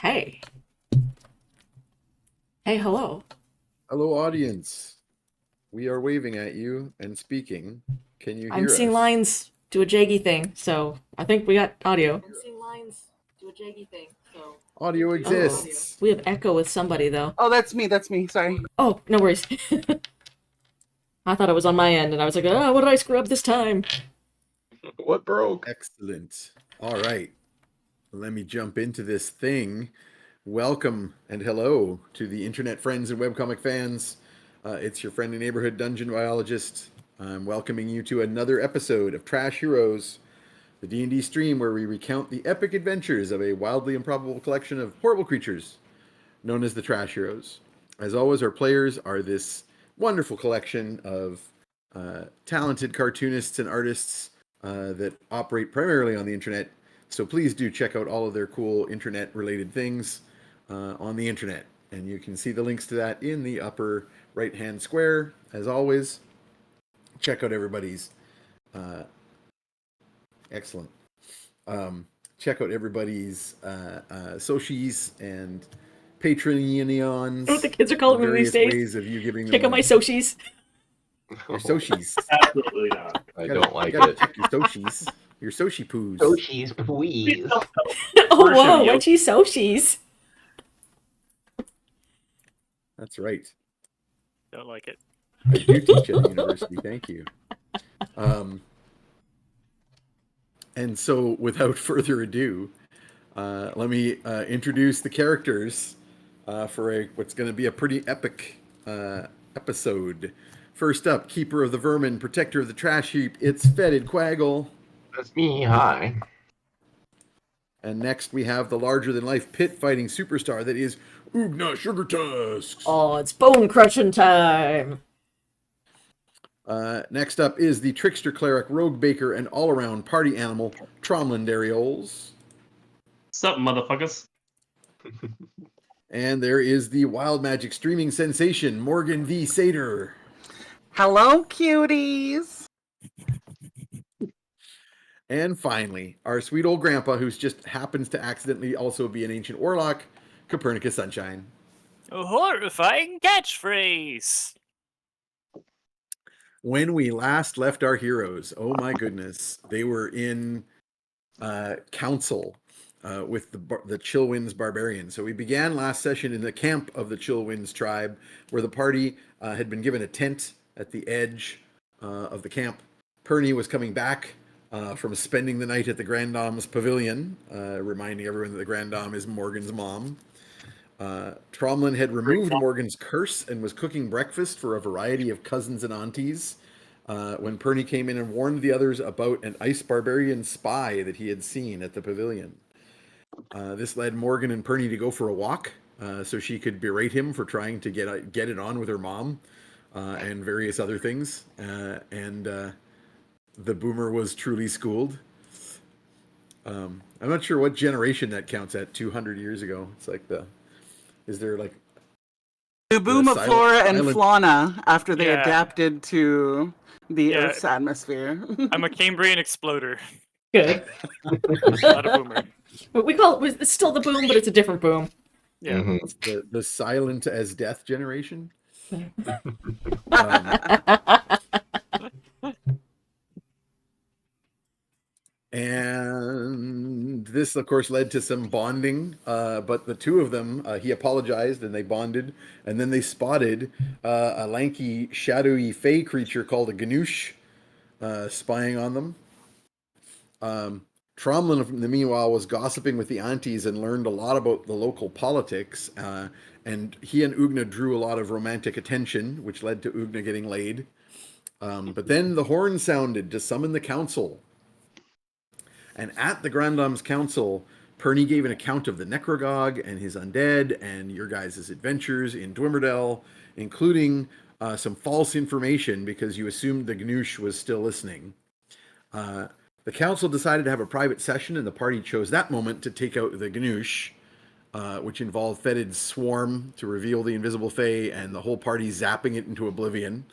Hey. Hey, hello. Hello, audience. We are waving at you and speaking. Can you I'm hear seeing us? lines do a jaggy thing, so I think we got audio. I'm seeing lines do a jaggy thing, so Audio exists. we have echo with somebody though. Oh, that's me. That's me. Sorry. Oh, no worries. I thought it was on my end, and I was like, oh, what did I screw up this time? What broke? Excellent. All right. Let me jump into this thing. Welcome and hello to the internet friends and webcomic fans. It's your friendly neighborhood dungeon biologist. I'm welcoming you to another episode of Trash Heroes, the D&D stream where we recount the epic adventures of a wildly improbable collection of horrible creatures known as the Trash Heroes. As always, our players are this wonderful collection of talented cartoonists and artists that operate primarily on the internet. So please do check out all of their cool internet-related things on the internet. And you can see the links to that in the upper right-hand square. As always, check out everybody's excellent. Check out everybody's socials and Patreons. What the kids are calling me these days. Ways of you giving Check them out my socials. your socials. Absolutely not. I don't like You gotta it. check your socials. Your soci poos. Sochies, please. Oh, whoa, what's you socials? That's right. Don't like it. I do teach at the university. Thank you. And so, without further ado, let me introduce the characters for what's going to be a pretty epic episode. First up, Keeper of the Vermin, Protector of the Trash Heap, it's Fetid Quaggle. That's me. Hi. And next we have the larger-than-life pit-fighting superstar that is Ugna Sugar Tusks. Oh, it's bone crushing time. Next up is the trickster cleric, rogue baker, and all-around party animal, Tromlin Darioles. Sup, motherfuckers? And there is the wild magic streaming sensation, Morgan V. Sater. Hello, cuties. And finally, our sweet old grandpa, who just happens to accidentally also be an ancient warlock, Copernicus Sunshine. A horrifying catchphrase! When we last left our heroes, oh my goodness, they were in council with the Chillwinds barbarians. So we began last session in the camp of the Chillwinds tribe, where the party had been given a tent at the edge of the camp. Perny was coming back from spending the night at the Grand Dame's pavilion, reminding everyone that the Grand Dame is Morgan's mom. Tromlin had removed Morgan's curse and was cooking breakfast for a variety of cousins and aunties when Perny came in and warned the others about an ice barbarian spy that he had seen at the pavilion. This led Morgan and Perny to go for a walk so she could berate him for trying to get it on with her mom and various other things. The boomer was truly schooled. I'm not sure what generation that counts at. 200 years ago. It's like is there like The boom of flora and fauna after they Yeah. adapted to the Yeah. Earth's atmosphere. I'm a Cambrian exploder, Good. not a boomer. We call it's still the boom, but it's a different boom. Yeah. Mhm. the silent as death generation. And this, of course, led to some bonding. But the two of them, he apologized and they bonded. And then they spotted a lanky, shadowy fey creature called a Ganoush spying on them. Tromlin, in the meanwhile, was gossiping with the aunties and learned a lot about the local politics. And he and Ugna drew a lot of romantic attention, which led to Ugna getting laid. But then the horn sounded to summon the council. And at the Grand Dame's council, Perny gave an account of the Necrogog and his undead and your guys' adventures in Dwimmerdell, including some false information because you assumed the Gnoosh was still listening. The council decided to have a private session, and the party chose that moment to take out the Gnoosh, which involved Fetid's swarm to reveal the invisible Fae and the whole party zapping it into oblivion.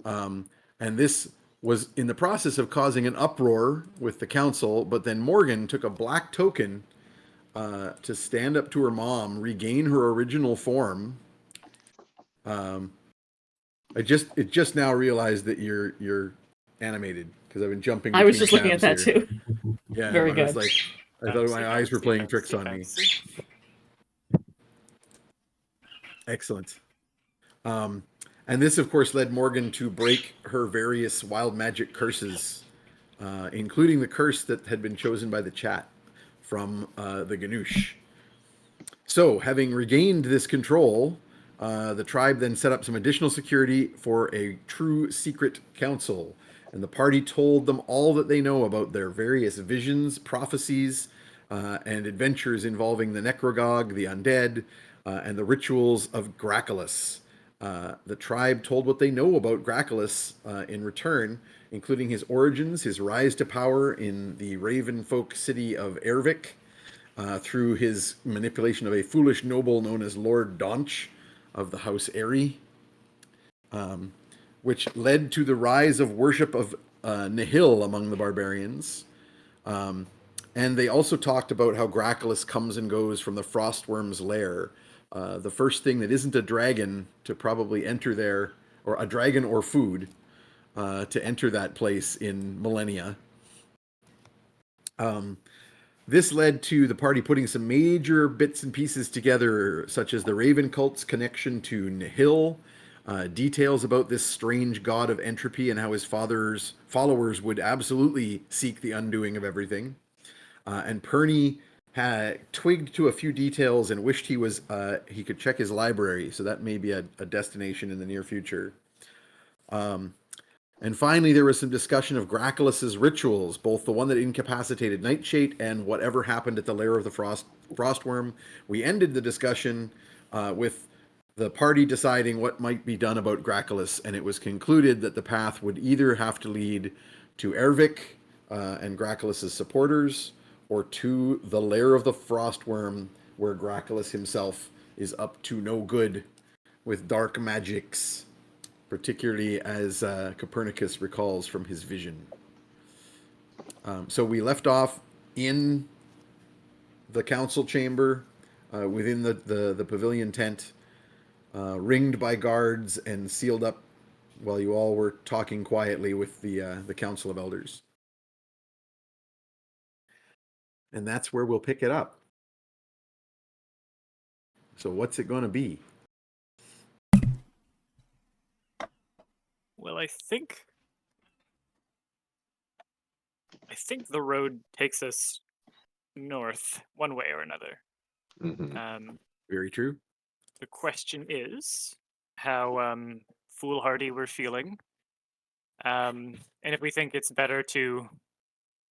And this was in the process of causing an uproar with the council, but then Morgan took a black token to stand up to her mom, regain her original form. It just now realized that you're animated because I've been jumping. I was between just looking at that tabs here. too. Yeah, Very I was good. like, I thought my eyes were playing tricks on me. Excellent. And this, of course, led Morgan to break her various wild magic curses, including the curse that had been chosen by the chat from the Ganoush. So, having regained this control, the tribe then set up some additional security for a true secret council. And the party told them all that they know about their various visions, prophecies, and adventures involving the Necrogog, the undead, and the rituals of Gracklus. The tribe told what they know about Gracklus in return, including his origins, his rise to power in the Raven folk city of Ervik, through his manipulation of a foolish noble known as Lord Donch of the House Airy, which led to the rise of worship of Nihil among the barbarians. And they also talked about how Gracklus comes and goes from the Frost Wyrm's lair. The first thing that isn't a dragon to probably enter there, or a dragon or food, to enter that place in millennia. This led to the party putting some major bits and pieces together, such as the Raven cult's connection to Nihil, details about this strange god of entropy and how his father's followers would absolutely seek the undoing of everything. And Perny had twigged to a few details and wished he could check his library, so that may be a destination in the near future. And finally, there was some discussion of Gracklus's rituals, both the one that incapacitated Nightshade and whatever happened at the lair of the Frost Wyrm. We ended the discussion with the party deciding what might be done about Gracklus, and it was concluded that the path would either have to lead to Ervik and Gracklus's supporters, or to the lair of the Frost Wyrm, where Gracklus himself is up to no good with dark magics, particularly as Copernicus recalls from his vision. So we left off in the council chamber, within the pavilion tent, ringed by guards and sealed up while you all were talking quietly with the council of elders. And that's where we'll pick it up. So what's it going to be? Well, I think the road takes us north, one way or another. Mhm. Very true. The question is how foolhardy we're feeling, and if we think it's better to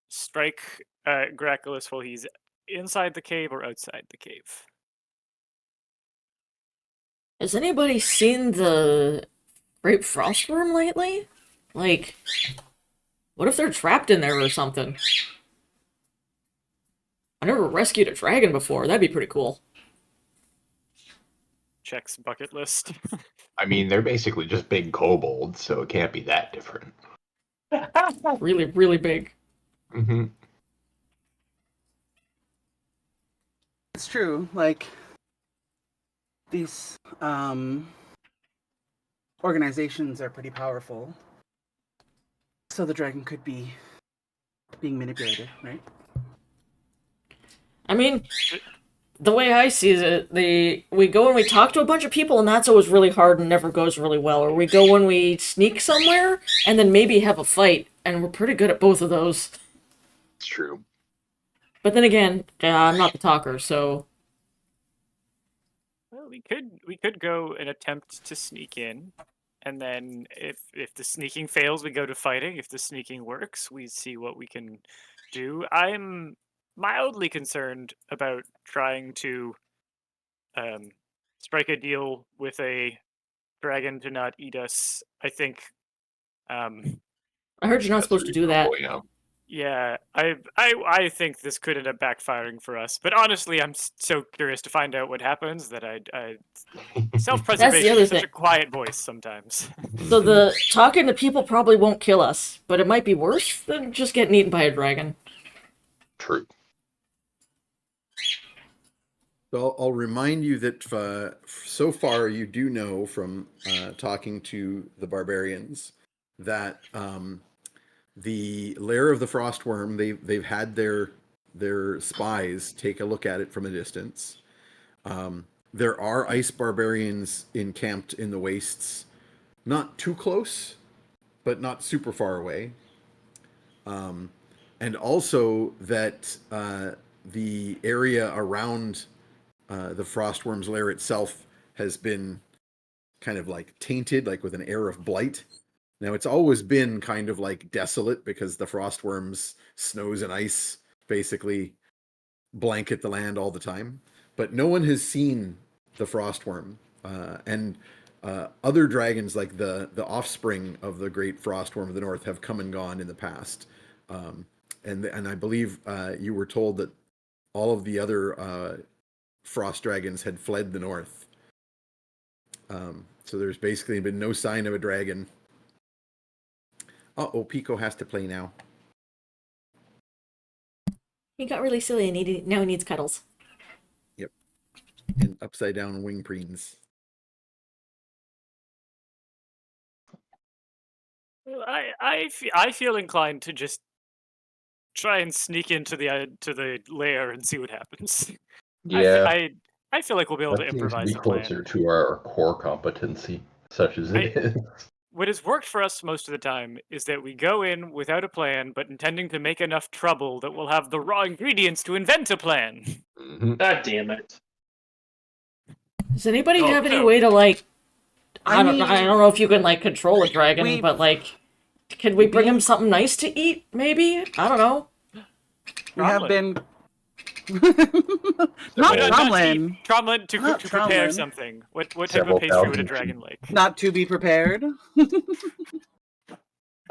strike Gracklus while he's inside the cave or outside the cave. Has anybody seen the Great Frost Wyrm lately? Like, what if they're trapped in there or something? I never rescued a dragon before. That'd be pretty cool. Checks bucket list. I mean, they're basically just big kobolds, so it can't be that different. Really, really big. Mm-hmm. It's true. Like these organizations are pretty powerful, so the dragon could be being manipulated, right? I mean, the way I see it, we go and we talk to a bunch of people, and that's always really hard and never goes really well. Or we go when we sneak somewhere, and then maybe have a fight, and we're pretty good at both of those. It's true. But then again, I'm not the talker, so... Well, we could go and attempt to sneak in, and then if the sneaking fails, we go to fighting. If the sneaking works, we see what we can do. I'm mildly concerned about trying to strike a deal with a dragon to not eat us. I think I heard you're not That's supposed to do that. reasonable, yeah, I think this could end up backfiring for us. But honestly, I'm so curious to find out what happens that I self-preservation other is such thing. a quiet voice sometimes. So the talking to people probably won't kill us, but it might be worse than just getting eaten by a dragon. True. So I'll remind you that so far you do know from talking to the barbarians that the lair of the Frost Wyrm, they've had their spies take a look at it from a distance. There are ice barbarians encamped in the wastes, not too close, but not super far away. And also that the area around the Frostworm's lair itself has been kind of like tainted, like with an air of blight. Now, it's always been kind of like desolate because the Frostworm's snows and ice basically blanket the land all the time. But no one has seen the Frostworm. And other dragons, like the offspring of the Great Frost Wyrm of the North, have come and gone in the past. And I believe you were told that all of the other frost dragons had fled the north. So there's basically been no sign of a dragon. Uh-oh, Pico has to play now. He got really silly and now he needs cuddles. Yep. And upside down wing preens. I feel inclined to just try and sneak into the lair and see what happens. Yeah, I feel like we'll be able to that seems to improvise be a closer plan. to our core competency, such as it is. What has worked for us most of the time is that we go in without a plan, but intending to make enough trouble that we'll have the raw ingredients to invent a plan. Mhm. God damn it. Does anybody Oh, have any no. way to like? I I don't know if you can like control a dragon, we- but like, can we bring him we- something nice to eat? Maybe I don't know. We have Tromlin. been. Not Tromlin. Tromlin to Not prepare Tromlin. something. What type Several of pastry would a thousand dragon like? Not to be prepared. I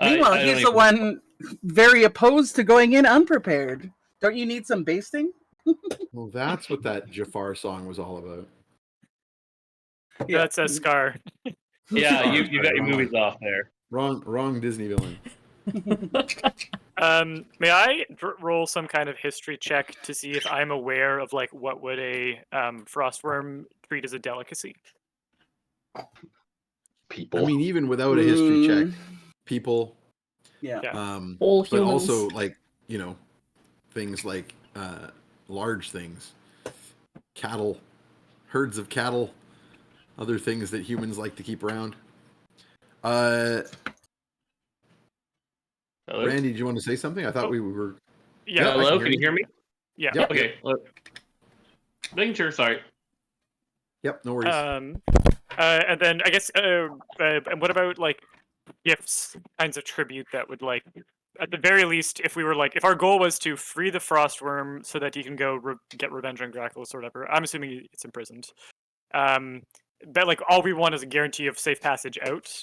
Meanwhile, don't he's the even- one very opposed to going in unprepared. Don't you need some basting? Well, that's what that Jafar song was all about. Yeah. That's a Scar. Yeah, Sorry, you got your wrong movies one. off there. Wrong Disney villain. May I roll some kind of history check to see if I'm aware of like what would a frostworm treat as a delicacy? People. I mean, even without a history check, Mm. people, Yeah. Yeah. Whole but humans. also like, things like large things, cattle, herds of cattle, other things that humans like to keep around. Hello? Randy, do you want to say something? I thought we were. Yeah. I Hello, can can you hear me? Yeah. Yep. Okay. Making sure, sorry. Yep, no worries. And then I guess, and what about like gifts, kinds of tribute that would like, at the very least, if we were like, if our goal was to free the Frostworm so that he can go get revenge on Gracklus or whatever, I'm assuming it's imprisoned. But like all we want is a guarantee of safe passage out.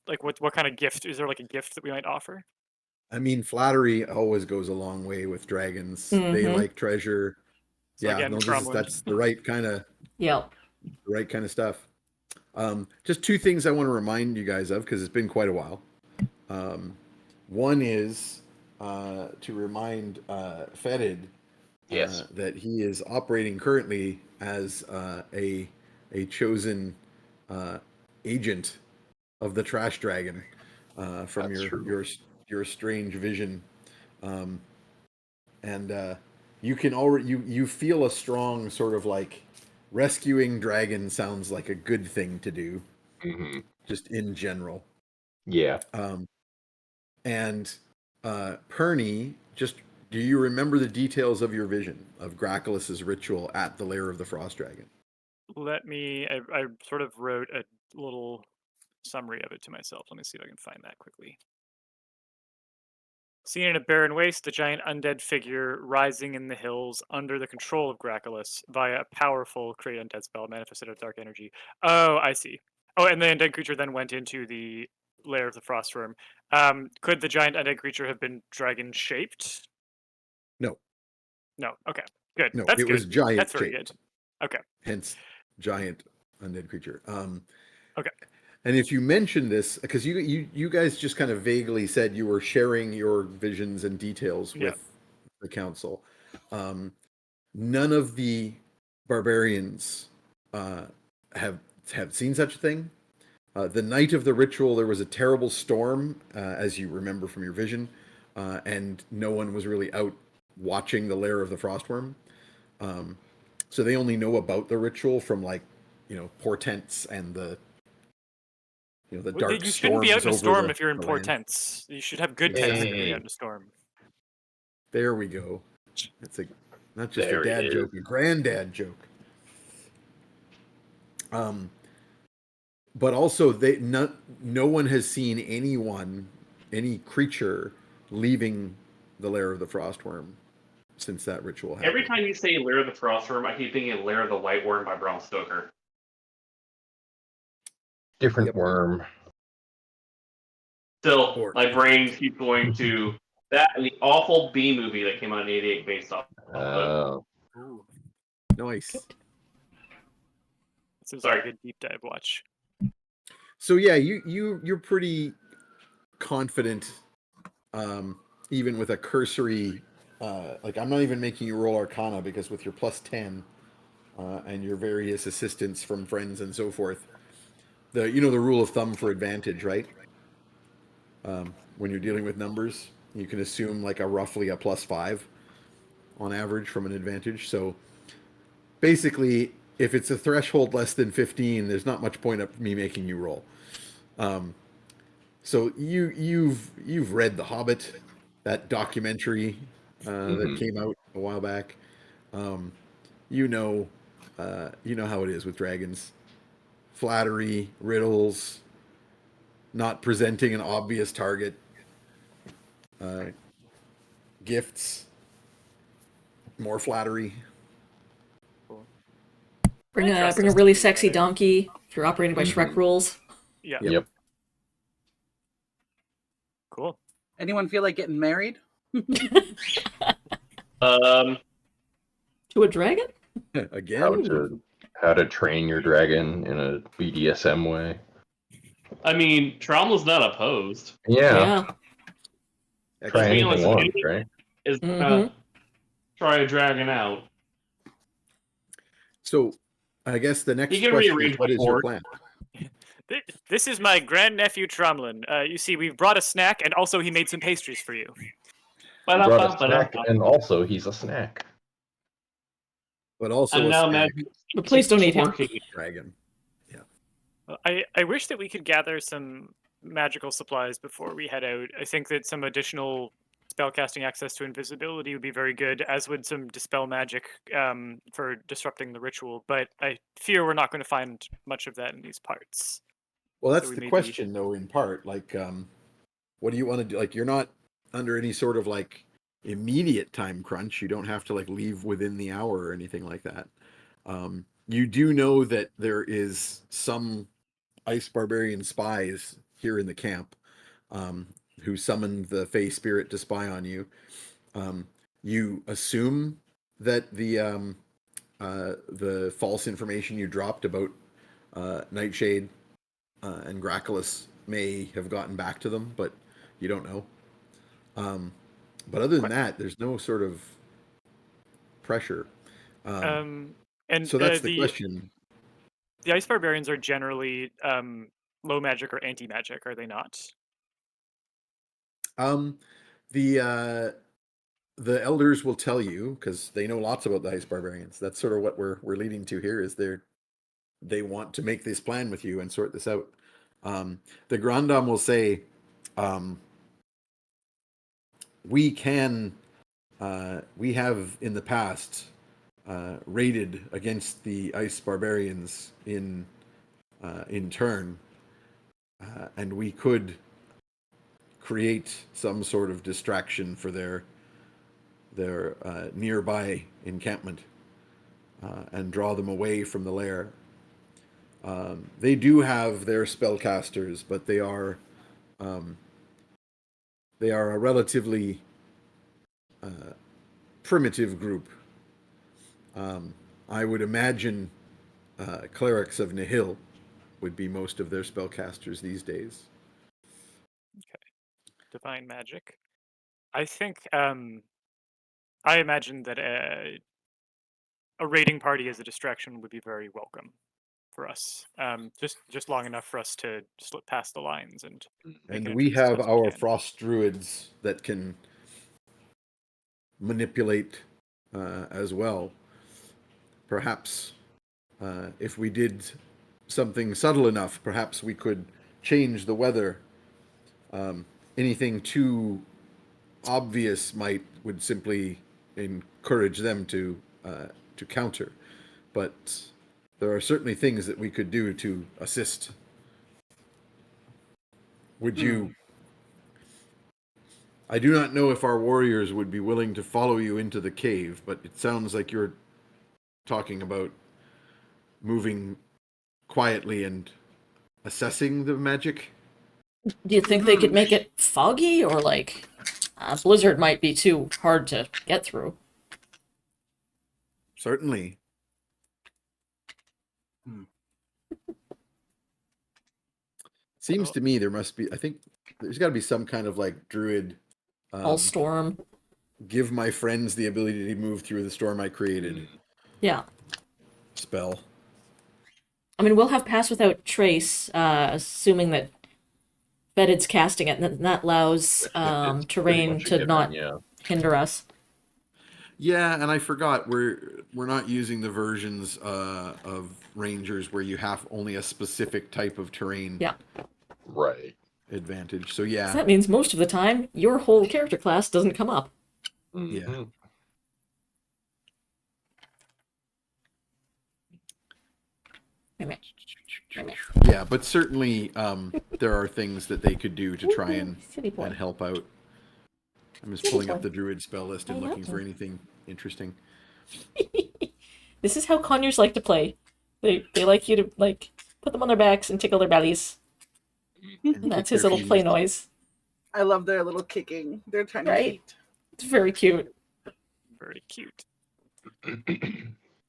Like what kind of gift, is there like a gift that we might offer? I mean, flattery always goes a long way with dragons. They Mhm. like treasure. So Yeah, again, no, Cromlin. that's the right kind of stuff. Just two things I want to remind you guys of because it's been quite a while. One is to remind Fetid Yes. that he is operating currently as a chosen agent of the trash dragon from That's true. your strange vision, and you can already you feel a strong sort of like rescuing dragon sounds like a good thing to do, Hmm. just in general. Yeah. And Perny, just do you remember the details of your vision of Gracklus's ritual at the lair of the frost dragon? Let me, I sort of wrote a little summary of it to myself. Let me see if I can find that quickly. Seen in a barren waste, the giant undead figure rising in the hills under the control of Gracklus via a powerful create undead spell manifested of dark energy. Oh, I see. Oh, and the undead creature then went into the lair of the Frostworm. Could the giant undead creature have been dragon shaped? No, No. Okay. Good. no, That's it good. was giant That's very shaped. good. Okay. Hence giant undead creature. Okay. And if you mention this, because you guys just kind of vaguely said you were sharing your visions and details Yeah. with the council, none of the barbarians have seen such a thing. The night of the ritual, there was a terrible storm, as you remember from your vision, and no one was really out watching the lair of the Frost Wyrm. So they only know about the ritual from portents and the dark You shouldn't be out storms in a over storm if you're in the poor land. tents. You should have good tents if you're Yay. out in a storm. There we go. That's not just There a dad it joke, a granddad joke. But also no one has seen any creature leaving the lair of the Frost Wyrm since that ritual happened. Every time you say Lair of the Frost Wyrm, I keep thinking Lair of the White Worm by Bram Stoker. Different Yep. worm. Still, Or- my brain keeps going to that and the awful B movie that came out in '88 based off of it. Ooh, Nice. this is Sorry. a good deep dive watch. So yeah, you're pretty confident, even with a cursory. I'm not even making you roll Arcana because with your +10 and your various assistance from friends and so forth, the rule of thumb for advantage, right? When you're dealing with numbers, you can assume like roughly a +5 on average from an advantage. So basically, if it's a threshold less than 15, there's not much point of me making you roll. So you've read The Hobbit, that documentary that came out a while back. You know how it is with dragons. Flattery, riddles, not presenting an obvious target, gifts, more flattery. Bring I a trust bring a us to really do sexy better. donkey if you're operating by Shrek rules. Yeah. Yep. Yep. Cool. Anyone feel like getting married? To a dragon? Again, How to train your dragon in a BDSM way. I mean, Trauma's not opposed. Yeah. Try Let's be anything honest, once, right? is Mhm. try a dragon out. So I guess the next He can question is, rearrange what my is your board. plan? This is my grandnephew Tromlin. You see, we've brought a snack, and also he made some pastries for you. He brought a snack, and also he's a snack. But also I'm a now snack imagining But please don't eat him. twerking. dragon. I wish that we could gather some magical supplies before we head out. I think that some additional spellcasting access to invisibility would be very good, as would some dispel magic for disrupting the ritual. But I fear we're not going to find much of that in these parts. Well, that's So we the may be- question, though. In part, what do you want to do? Like, you're not under any sort of immediate time crunch. You don't have to leave within the hour or anything like that. You do know that there is some ice barbarian spies here in the camp who summoned the Fey Spirit to spy on you. You assume that the false information you dropped about Nightshade and Gracklus may have gotten back to them, but you don't know. But other than that, there's no sort of pressure. And So that's the question. The ice barbarians are generally low magic or anti magic, are they not? The elders will tell you, because they know lots about the ice barbarians. That's sort of what we're leading to here. Is they want to make this plan with you and sort this out. The Grand Dame will say, we have in the past raided against the ice barbarians in Tern, and we could create some sort of distraction for their nearby encampment and draw them away from the lair. They do have their spellcasters, but they are a relatively primitive group. I would imagine clerics of Nihil would be most of their spellcasters these days. Divine magic. I think I imagine that a raiding party as a distraction would be very welcome for us. Just long enough for us to slip past the lines and make And an we entrance as have close as we our can. frost druids that can manipulate as well. Perhaps if we did something subtle enough, perhaps we could change the weather. Anything too obvious would simply encourage them to counter. But there are certainly things that we could do to assist. Would you? I do not know if our warriors would be willing to follow you into the cave, but it sounds like you're talking about moving quietly and assessing the magic. Do you think they could make it foggy, or like blizzard might be too hard to get through? Certainly. Seems to me there must be. I think there's got to be some kind of like druid. All storm. Give my friends the ability to move through the storm I created. Yeah. Spell. I mean, we'll have pass without trace, assuming that Fetid's casting it, and that allows It's pretty terrain much a to given, not yeah. hinder us. Yeah, and I forgot we're not using the versions of Rangers where you have only a specific type of terrain Yeah. Right. advantage. So yeah, So that means most of the time, your whole character class doesn't come up. yeah. Yeah, but certainly there are things that they could do to try and help out. I'm just pulling up the druid spell list and looking for anything interesting. This is how conures like to play. They like you to like put them on their backs and tickle their bellies. And that's his little play noise. I love their little kicking. Their tiny Right? feet. It's very cute. Very cute.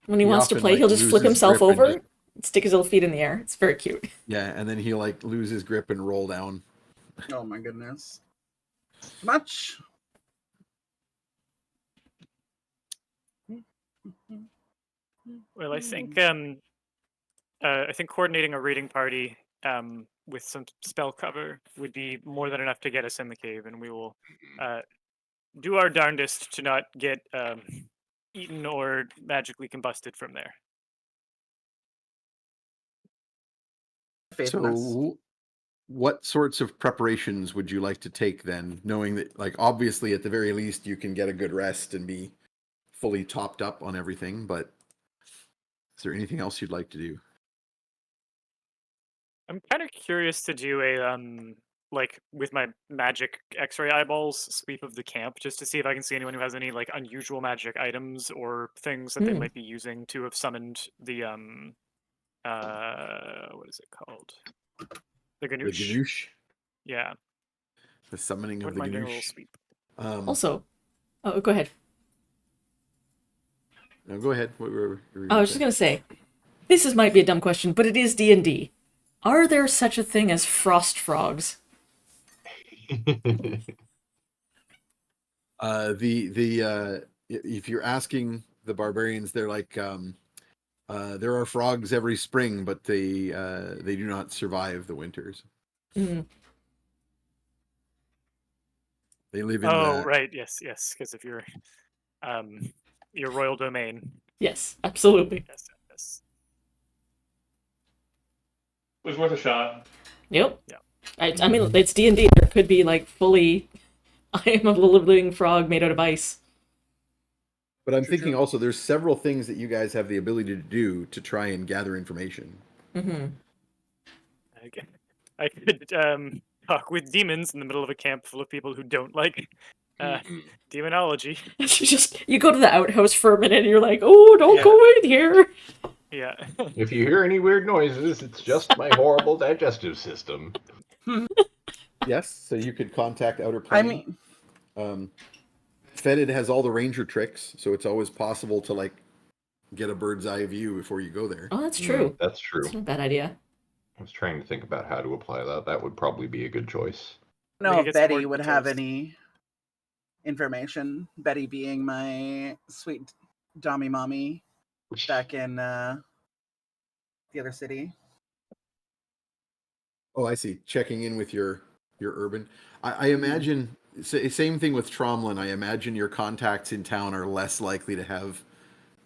When he wants to often, play, like, he'll just flick loses himself grip and over, just- stick his little feet in the air. It's very cute. Yeah, and then he'll like lose his grip and roll down. Oh my goodness. Much. Well, I think coordinating a raiding party with some spell cover would be more than enough to get us in the cave, and we will do our darndest to not get eaten or magically combusted from there. Faithfulness. So, what sorts of preparations would you like to take then, knowing that, like, obviously at the very least you can get a good rest and be fully topped up on everything, but is there anything else you'd like to do? I'm kind of curious to do a like with my magic X-ray eyeballs sweep of the camp just to see if I can see anyone who has any like unusual magic items or things that they might be using to have summoned the what is it called? The The Ganoush. Ganoush? Yeah. The summoning of Wouldn't the mind doing a little Ganoush. sweep. Also, oh, go ahead. No, go ahead. What were you I was just gonna say, this might be a dumb question, but it is D&D. Are there such a thing as frost frogs? If you're asking the barbarians, they're like there are frogs every spring, but they do not survive the winters. Mm. They live in Oh, the right. Yes, because of your royal domain. Yes, absolutely. Yes. It was worth a shot. Yep. Yeah. I mean, it's D&D. There could be like fully, I am a living frog made out of ice. But I'm thinking also there's several things that you guys have the ability to do to try and gather information. Mm-hmm. I could talk with demons in the middle of a camp full of people who don't like demonology. You go to the outhouse for a minute and you're like, oh, don't go in here. Yeah. If you hear any weird noises, it's just my horrible digestive system. Yes, so you could contact Outer I Plane. mean, Fetid has all the ranger tricks, so it's always possible to like get a bird's eye view before you go there. Oh, that's true. That's true. That's not a bad idea. I was trying to think about how to apply that. That would probably be a good choice. no, could if get some Betty more would have details. any information. Betty being my sweet Dommy mommy. back in the other city. Oh, I see. Checking in with your urban. I imagine same thing with Tromlin. I imagine your contacts in town are less likely to have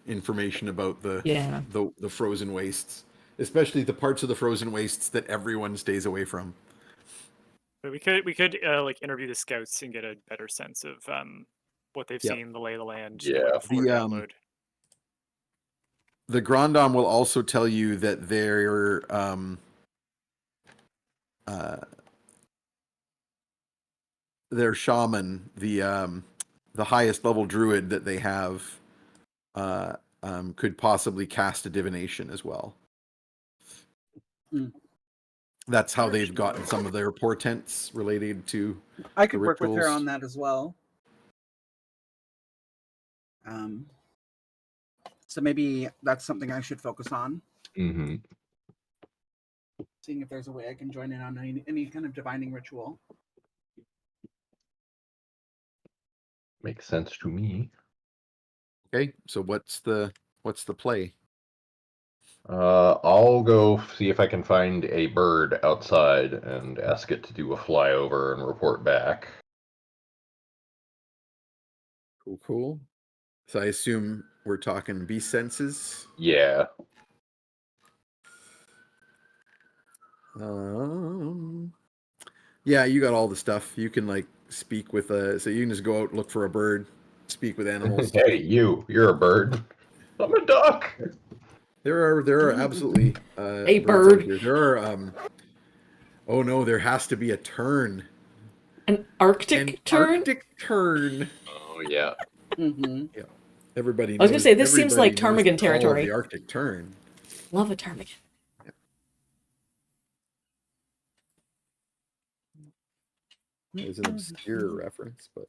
information about Yeah. the frozen wastes, especially the parts of the frozen wastes that everyone stays away from. But we could like interview the scouts and get a better sense of what they've Yep. seen, the lay of the land, Yeah. before download. The Grand Dame will also tell you that their shaman, the highest level druid that they have, could possibly cast a divination as well. Mm. That's how they've gotten some of their portents related to. I could work with her rituals. on that as well. So maybe that's something I should focus on. Mm-hmm. Seeing if there's a way I can join in on any kind of divining ritual. Makes sense to me. Okay, so what's the play? I'll go see if I can find a bird outside and ask it to do a flyover and report back. Cool. So I assume we're talking beast senses. Yeah. Yeah, you got all the stuff. You can like speak with so you can just go out, look for a bird, speak with animals. Hey, you're a bird. I'm a duck. There are absolutely A birds out bird. here. There are oh no, there has to be a tern. An Arctic tern? Arctic tern. Oh yeah. Mm-hmm. Yeah. Everybody knows. I was gonna say, this seems like everybody knows Ptarmigan the call of territory. The Arctic tern. Love a ptarmigan. It's an obscure reference, but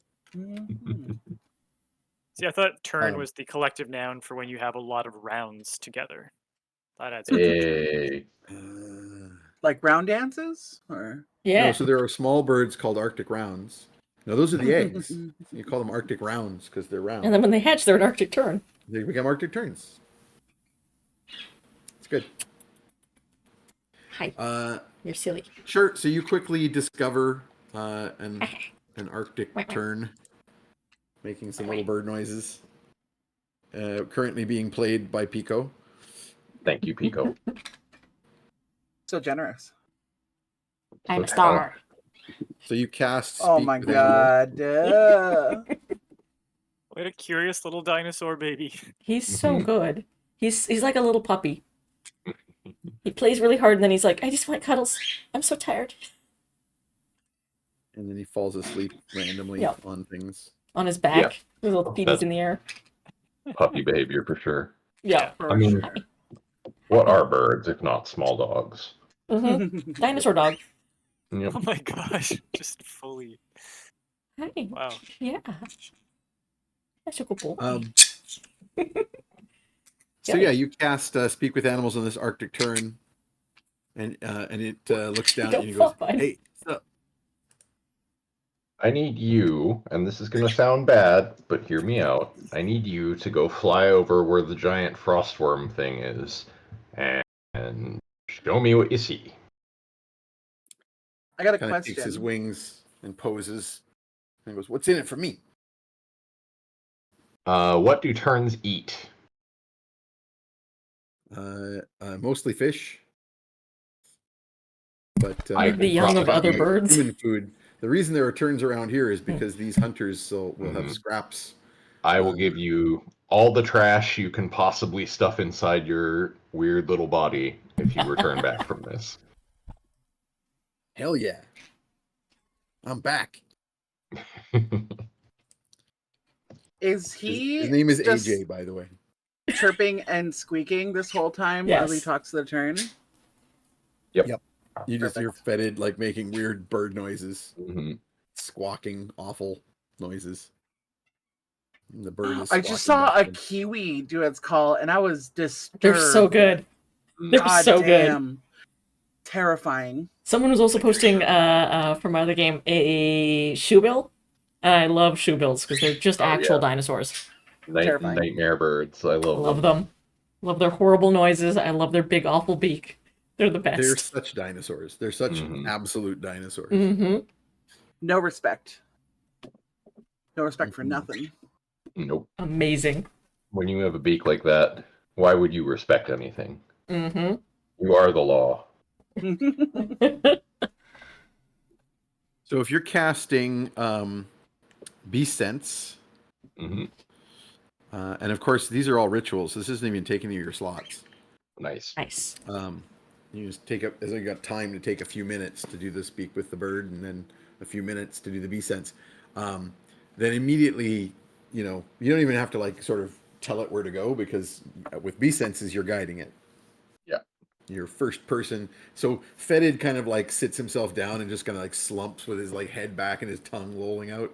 See, I thought turn Um, was the collective noun for when you have a lot of rounds together. That adds Hey. Like round dances, or Yeah. No, so there are small birds called Arctic rounds. No, those are the eggs. You call them Arctic rounds because they're round. And then when they hatch, they're an Arctic tern. They become Arctic terns. It's good. Hi. You're silly. Sure. So you quickly discover an Arctic tern making some little bird noises. Currently being played by Pico. Thank you, Pico. so generous. I'm a star. So you cast. Oh Speak my with Animals. god. What a curious little dinosaur baby. He's so good. He's like a little puppy. He plays really hard and then he's like, I just want cuddles. I'm so tired. And then he falls asleep randomly Yep. on things. On his back. His little feeties in the air. Puppy behavior for sure. Yeah. For I mean, sure. what are birds if not small dogs? Mm-hmm. Dinosaur dog. Yep. Oh my gosh, just fully. Hi. Wow. Yeah. That's so cool. So yeah, you cast Speak with Animals on this Arctic tern, and it looks down at you and goes, "Hey, what's up?" I need you, and this is going to sound bad, but hear me out. I need you to go fly over where the giant frost worm thing is and show me what you see. I got a Kind of takes his question. wings and poses, and goes, "What's in it for me?" What do terns eat? Mostly fish, but I The young of other birds. Human food. The reason there are terns around here is because these hunters will have scraps. I will give you all the trash you can possibly stuff inside your weird little body if you return back from this. Hell yeah, I'm back. Is he? His name is just AJ, by the way. chirping and squeaking this whole time Yes. while he talks to the turn? Yep. You just hear Perfect. Fetid like making weird bird noises, Mm-hmm. squawking, awful noises. And the bird is. I just squawking saw a back. kiwi do its call, and I was disturbed. They're so good. They're God so good. damn. Terrifying. Someone was also posting from my other game a shoebill. I love shoebills because they're just actual dinosaurs. Terrifying. Nightmare birds. I love Love them. Love their horrible noises. I love their big awful beak. They're the They're best. such dinosaurs. They're such Mhm. absolute dinosaurs. Mm-hmm. No respect. No respect for Mhm. nothing. Nope. Amazing. When you have a beak like that, why would you respect anything? Mm-hmm. You are the law. So if you're casting Beast Sense, Hmm. and of course these are all rituals. This isn't even taking any of your slots. Nice. Nice. You just take up as you got time to take a few minutes to do the speak with the bird, and then a few minutes to do the Beast Sense. Then immediately, you don't even have to like sort of tell it where to go, because with Beast Senses you're guiding it. Yeah. Your first person. So Fetid kind of like sits himself down and just kind of like slumps with his like head back and his tongue lolling out.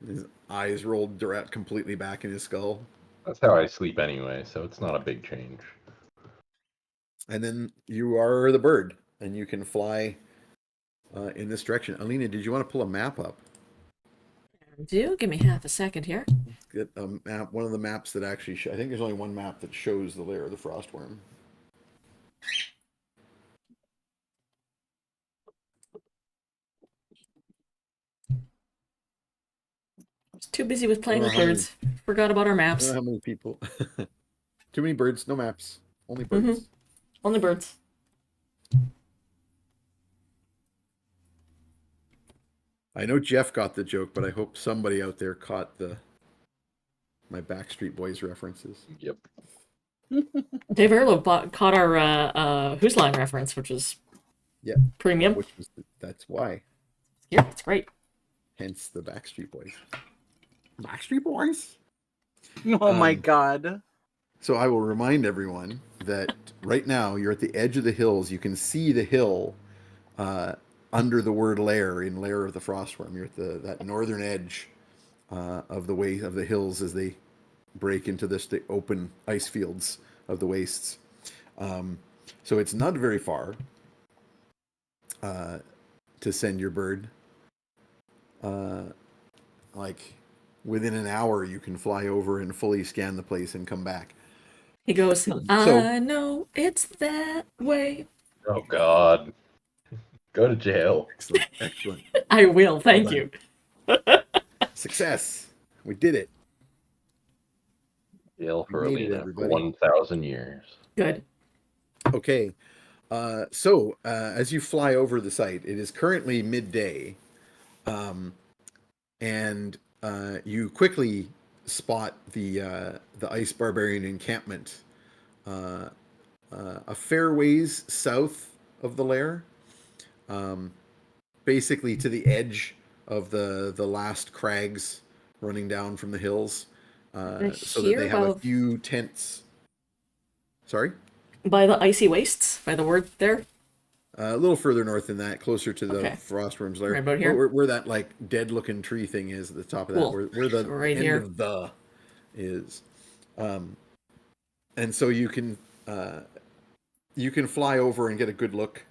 His eyes rolled direct completely back in his skull. That's how I sleep anyway, so it's not a big change. And then you are the bird, and you can fly in this direction. Alina, did you want to pull a map up? Give me half a second here. Get a map, one of the maps that actually. I think there's only one map that shows the lair of the frost wyrm. Was too busy with playing with how many- birds. Forgot about our I don't maps. know how many people. Too many birds, no maps. Only birds. Only birds. I know Jeff got the joke, but I hope somebody out there caught my Backstreet Boys references. Yep. Dave Erlo caught our Who's Line reference, which is Yeah. premium. Which was that's why. Yeah, it's great. Hence the Backstreet Boys. Backstreet Boys? Oh my Um, god. So I will remind everyone that right now you're at the edge of the hills. You can see the hill under the word lair in Lair of the Frostworm. You're at that northern edge of the hills as they break into the open ice fields of the wastes. So it's not very far to send your bird. Like within an hour, you can fly over and fully scan the place and come back. He goes, I know it's that way. Oh God. Go to jail. Excellent, excellent. I will, thank Well you. Success. We did it. Jail for We made it, Alina for everybody. 1,000 years. Good. Okay. So as you fly over the site, it is currently midday, and you quickly spot the ice barbarian encampment a fair ways south of the lair, basically to the edge of the last crags running down from the hills, so that they have a few tents. Sorry? By the icy wastes, by the word there. A little further north than that, closer to the Frostworm's lair. Right about here? Where that like dead-looking tree thing is at the top of that, where the right end here. of the is, and so you can fly over and get a good look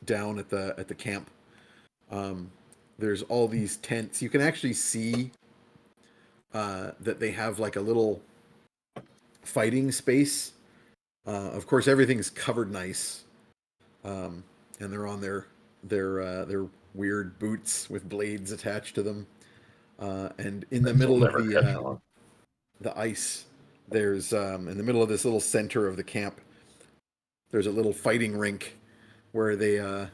down at the camp. There's all these tents. You can actually see that they have like a little fighting space. Of course, everything's covered in ice, and they're on their weird boots with blades attached to them. And in the middle of the ice, there's in the middle of this little center of the camp, there's a little fighting rink where they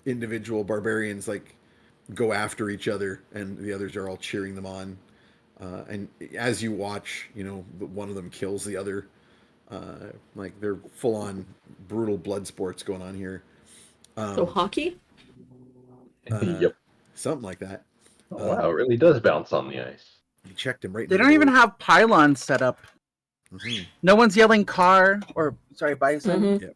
individual barbarians like go after each other, and the others are all cheering them on. And as you watch, one of them kills the other. Like they're full on brutal blood sports going on here. So hockey? Yep. Something like that. Oh, wow, it really does bounce on the ice. You checked him right. They don't even have pylons set up. Mm-hmm. No one's yelling car or sorry, bison.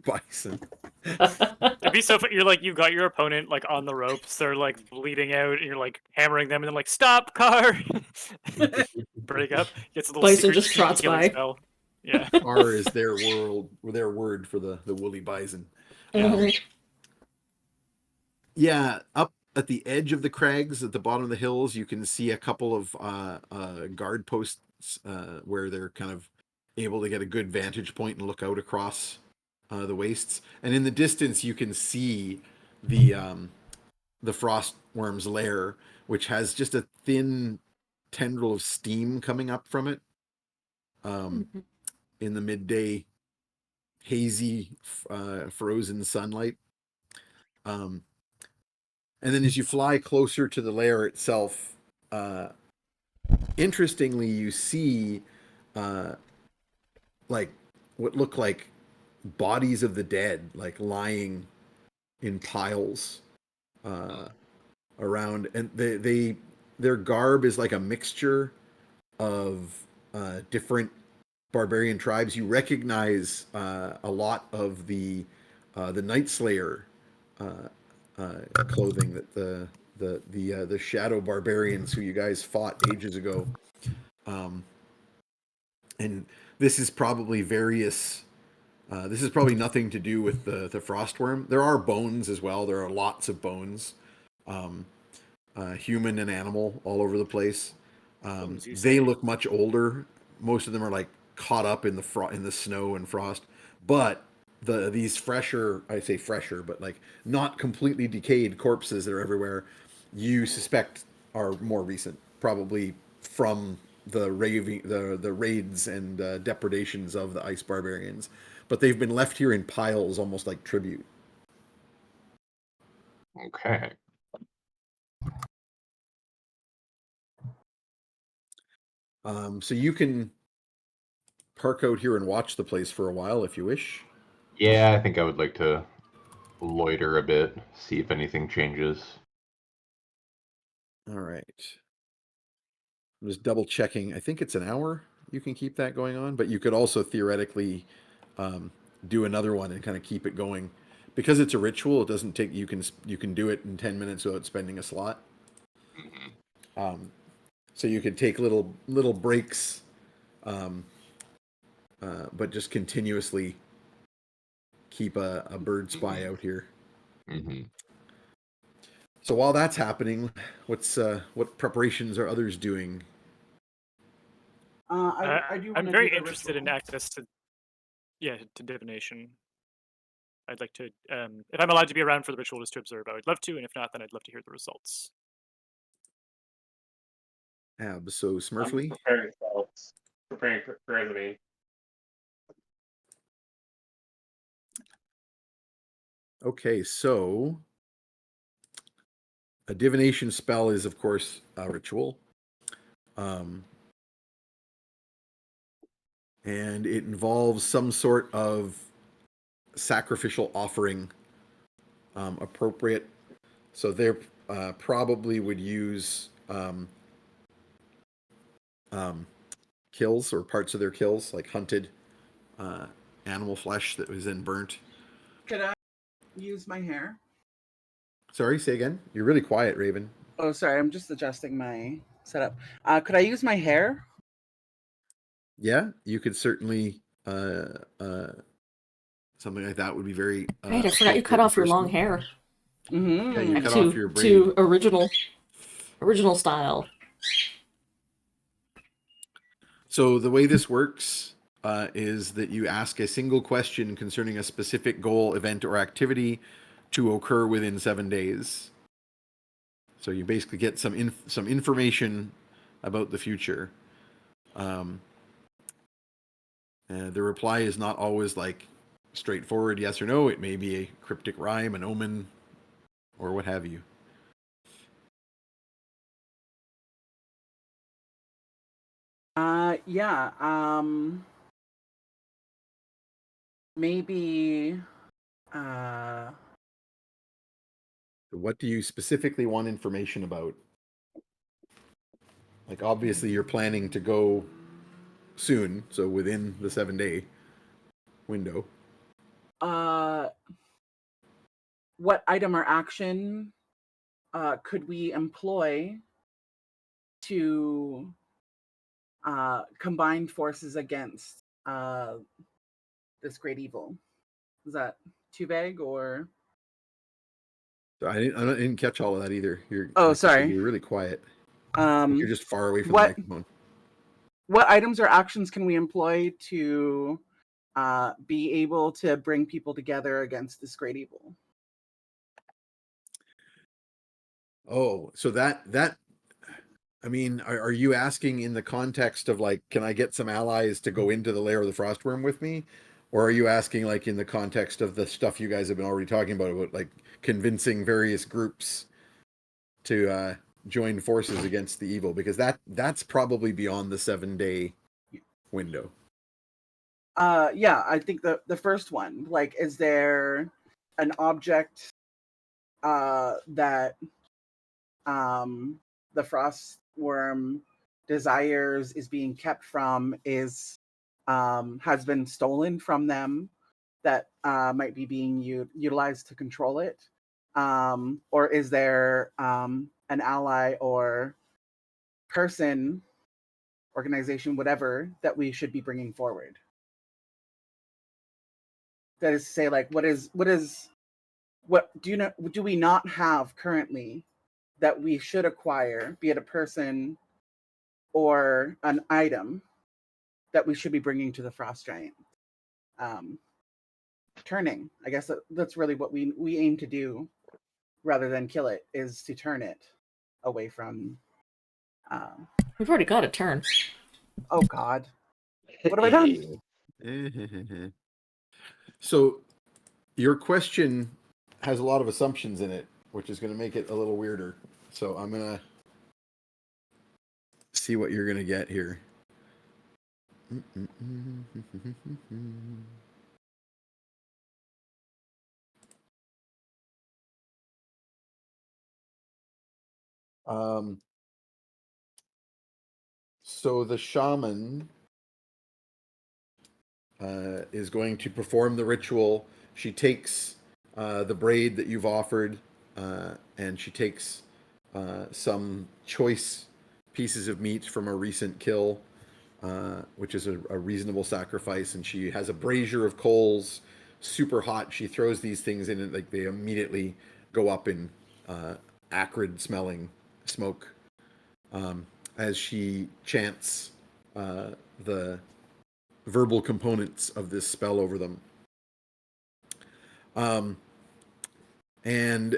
Bison. It'd be so funny. You've got your opponent like on the ropes. They're like bleeding out, and you're like hammering them, and then like stop, car. Break up. Gets a little Bison secret just trots healing by. spell. Yeah. Car is their word for the woolly bison. Mm-hmm. Yeah, up at the edge of the crags at the bottom of the hills, you can see a couple of guard posts where they're kind of able to get a good vantage point and look out across the wastes. And in the distance, you can see the frost wyrm's lair, which has just a thin tendril of steam coming up from it in the midday hazy frozen sunlight. And then as you fly closer to the lair itself, interestingly, you see like what look like bodies of the dead, like lying in piles around, and their garb is like a mixture of different barbarian tribes. You recognize a lot of the Night Slayer clothing that the shadow barbarians who you guys fought ages ago. And this is probably various. This is probably nothing to do with the frost wyrm. There are bones as well. There are lots of bones, human and animal, all over the place. They look much older. Most of them are like caught up in the snow and frost. But these fresher, I say fresher, but like not completely decayed corpses that are everywhere, you suspect are more recent, probably from the raids and depredations of the ice barbarians. But they've been left here in piles, almost like tribute. Okay. So you can park out here and watch the place for a while if you wish. Yeah, I think I would like to loiter a bit, see if anything changes. All right. I'm just double checking. I think it's an hour you can keep that going on, but you could also theoretically do another one and kind of keep it going. Because it's a ritual, it doesn't take you can do it in 10 minutes without spending a slot. So you could take little breaks, but just continuously keep a bird spy out here. Mm-hmm. So while that's happening, what preparations are others doing? I do. I'm wanna very do the interested in ritual. access to divination. I'd like to, if I'm allowed to be around for the ritual just to observe, I would love to, and if not, then I'd love to hear the results. So I'm Smurfly. preparing spells. Preparing for enemy. Okay, so a divination spell is, of course, a ritual. And it involves some sort of sacrificial offering appropriate. So they probably would use kills or parts of their kills, like hunted animal flesh that was then burnt. Could I use my hair? Sorry, say again. You're really quiet, Raven. Oh, sorry. I'm just adjusting my setup. Could I use my hair? Yeah, you could certainly something like that would be very Right, I forgot you cut appropriate off your and long personal. hair. Mm-hmm. Yeah, you Like cut off your to braid. original style. So the way this works is that you ask a single question concerning a specific goal, event, or activity to occur within 7 days. So you basically get some information about the future. The reply is not always like straightforward yes or no. It may be a cryptic rhyme, an omen, or what have you. Yeah. Maybe. What do you specifically want information about? Like, obviously, you're planning to go soon, so within the 7-day window. What item or action could we employ to combine forces against this great evil? Is that too vague or? I didn't catch all of that either. Oh, like you said, sorry. you're really quiet. You're just far away from the What microphone. items or actions can we employ to be able to bring people together against this great evil? Oh, so that I mean, are you asking in the context of like, can I get some allies to go into the lair of the Frostworm with me? Or are you asking like in the context of the stuff you guys have been already talking about like convincing various groups to join forces against the evil? Because that's probably beyond the 7-day window. Yeah, I think the first one, like, is there an object that the frost worm desires is being kept from, is has been stolen from them, that might be being utilized to control it? Or is there an ally or person, organization, whatever, that we should be bringing forward? That is to say, like, what do we not have currently that we should acquire, be it a person or an item, that we should be bringing to the frost giant? Turning, I guess that's really what we aim to do, rather than kill it, is to turn it away from. We've already got a turn. Oh God, what have I done? So your question has a lot of assumptions in it, which is going to make it a little weirder. So I'm going to see what you're going to get here. So the shaman is going to perform the ritual. She takes the braid that you've offered, and she takes some choice pieces of meat from a recent kill, which is a reasonable sacrifice. And she has a brazier of coals, super hot. She throws these things in, and like they immediately go up in acrid smelling smoke as she chants the verbal components of this spell over them. And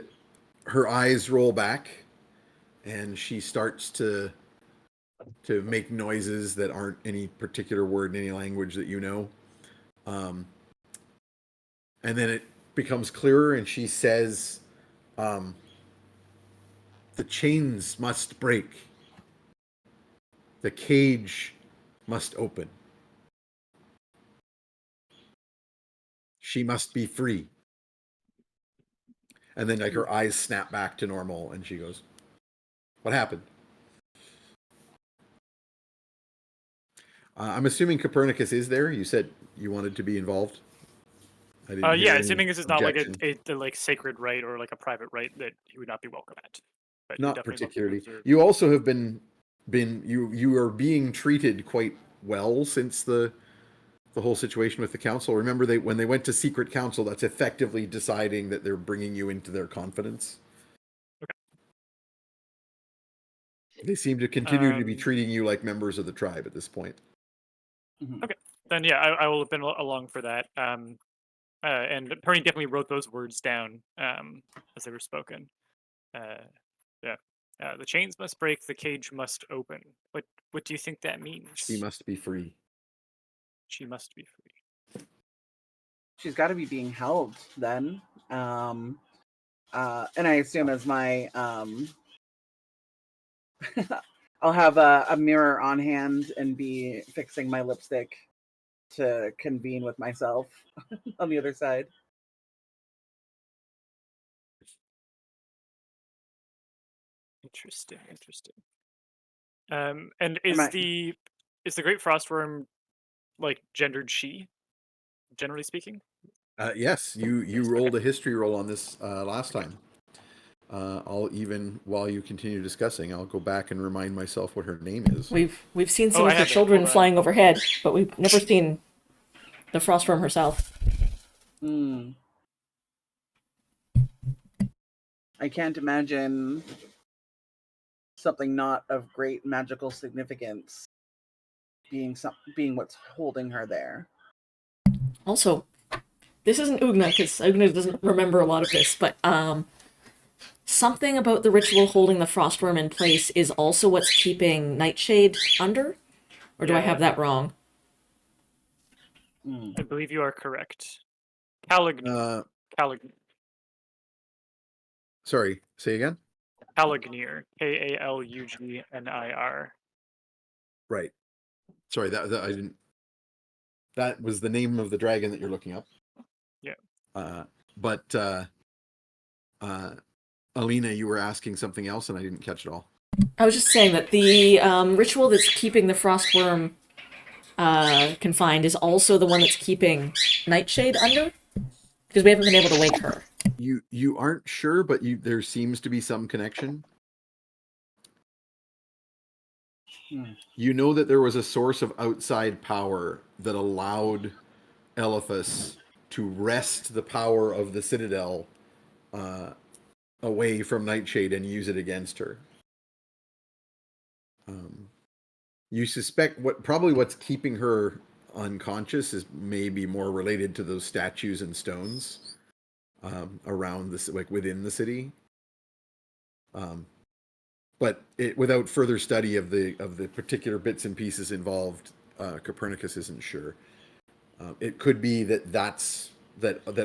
her eyes roll back, and she starts to make noises that aren't any particular word in any language that you know. And then it becomes clearer, and she says, the chains must break. The cage must open. She must be free. And then like her eyes snap back to normal, and she goes, what happened? I'm assuming Copernicus is there. You said you wanted to be involved. I didn't hear Yeah, any assuming this is not like objection. a like sacred rite or like a private rite that he would not be welcome at. But you're Not definitely welcome to particularly. observe. You also have been you are being treated quite well since the whole situation with the council. Remember, when they went to secret council, that's effectively deciding that they're bringing you into their confidence. Okay. They seem to continue to be treating you like members of the tribe at this point. Okay, then yeah, I will have been along for that. And Perny definitely wrote those words down as they were spoken. Yeah, the chains must break, the cage must open. What do you think that means? She must be free. She must be free. She's got to be being held then. And I assume as my I'll have a mirror on hand and be fixing my lipstick to convene with myself on the other side. Interesting. And is the Great Frost Wyrm like gendered she, generally speaking? Yes, you rolled a history roll on this last time. I'll even while you continue discussing, I'll go back and remind myself what her name is. We've seen some Oh, of I the have it. children Hold on. flying overhead, but we've never seen the Frostworm herself. I I can't imagine something not of great magical significance being what's holding her there. Also, this isn't Ugna, because Ugna doesn't remember a lot of this, but something about the ritual holding the frostworm in place is also what's keeping Nightshade under? Or do I have that wrong? I believe you are correct. Calignir. Calignir. Sorry, say again. Calignir. Kalugnir. Right. Sorry, that I didn't. That was the name of the dragon that you're looking up. Yeah. But Alina, you were asking something else, and I didn't catch it all. I was just saying that the ritual that's keeping the frostworm confined is also the one that's keeping Nightshade under? Because we haven't been able to wake her. You aren't sure, but there seems to be some connection. You know that there was a source of outside power that allowed Eliphas to wrest the power of the Citadel away from Nightshade and use it against her. You suspect what's keeping her unconscious is maybe more related to those statues and stones around this, like within the city. But without further study of the particular bits and pieces involved, Copernicus isn't sure. It could be that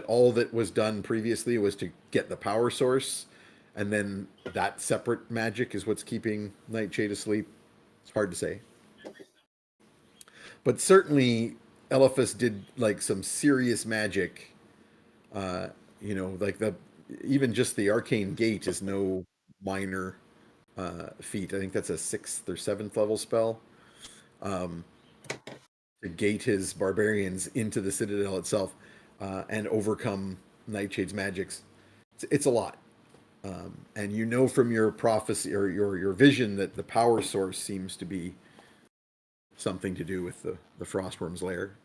all that was done previously was to get the power source, and then that separate magic is what's keeping Nightshade asleep. It's hard to say. But certainly Eliphas did like some serious magic. Like even just the arcane gate is no minor feat. I think that's a 6th or 7th level spell. To gate his barbarians into the citadel itself and overcome Nightshade's magics. It's a lot. And you know from your prophecy or your vision that the power source seems to be something to do with the Frostworm's lair.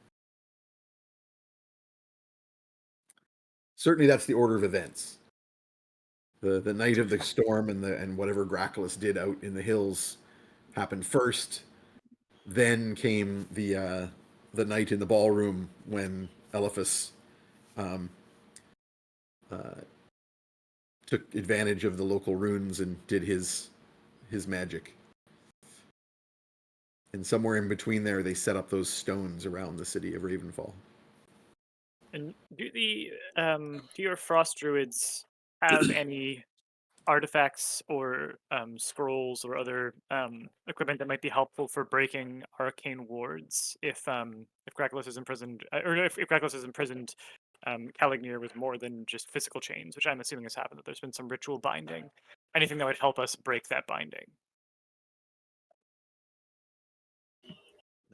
Certainly that's the order of events. The night of the storm and whatever Gracklus did out in the hills happened first. Then came the night in the ballroom when Eliphas took advantage of the local runes and did his magic. And somewhere in between there, they set up those stones around the city of Ravenfall. And do your frost druids have any artifacts or scrolls or other equipment that might be helpful for breaking arcane wards if Gracklus is imprisoned, or if Gracklus is imprisoned, Calignir with more than just physical chains, which I'm assuming has happened, that there's been some ritual binding. Anything that would help us break that binding?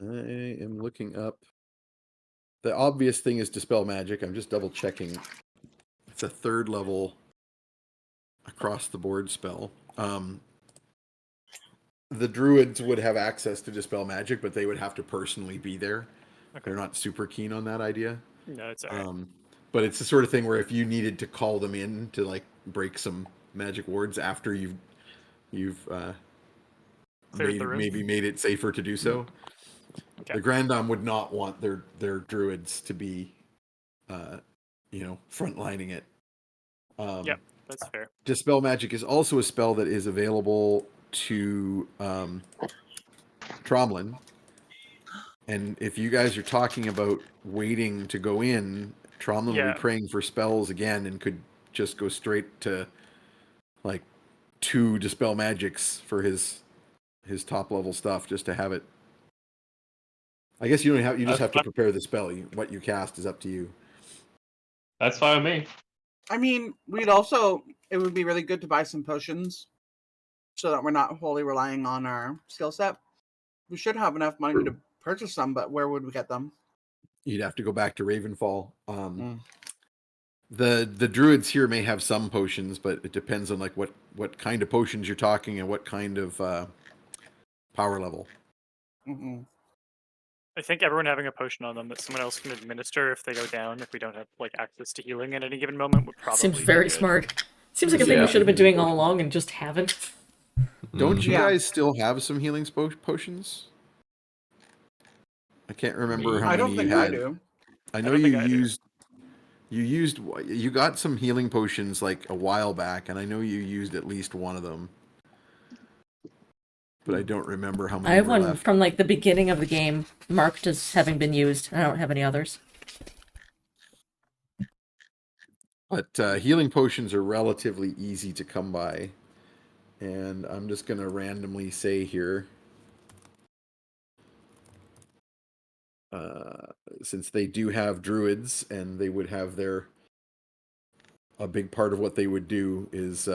I am looking up. The obvious thing is Dispel Magic. I'm just double checking. It's a 3rd level across the board spell. The druids would have access to Dispel Magic, but they would have to personally be there. Okay. They're not super keen on that idea. No, it's all right. But it's the sort of thing where if you needed to call them in to like break some magic wards after you've maybe made it safer to do so. Okay. The Grand Dame would not want their druids to be, frontlining it. Yep, that's fair. Dispel Magic is also a spell that is available to Tromlin. And if you guys are talking about waiting to go in, Tromlin will be praying for spells again and could just go straight to like 2 Dispel Magics for his top level stuff just to have it. I guess you just have to prepare the spell. What you cast is up to you. That's fine with me. I mean, it would be really good to buy some potions so that we're not wholly relying on our skill set. We should have enough money to purchase some, but where would we get them? You'd have to go back to Ravenfall. The druids here may have some potions, but it depends on like what kind of potions you're talking and what kind of power level. Mm-hmm. I think everyone having a potion on them that someone else can administer if they go down, if we don't have like access to healing at any given moment, would probably seems very smart. Seems like a thing we should have been doing all along and just haven't. Don't you Yeah. guys still have some healing potions? I can't remember how I many don't you think had. I do. I know don't you think I do. you got some healing potions like a while back, and I know you used at least one of them. But I don't remember how many I have were one left. from like the beginning of the game marked as having been used. I don't have any others. But healing potions are relatively easy to come by. And I'm just going to randomly say here, since they do have druids and they would have a big part of what they would do is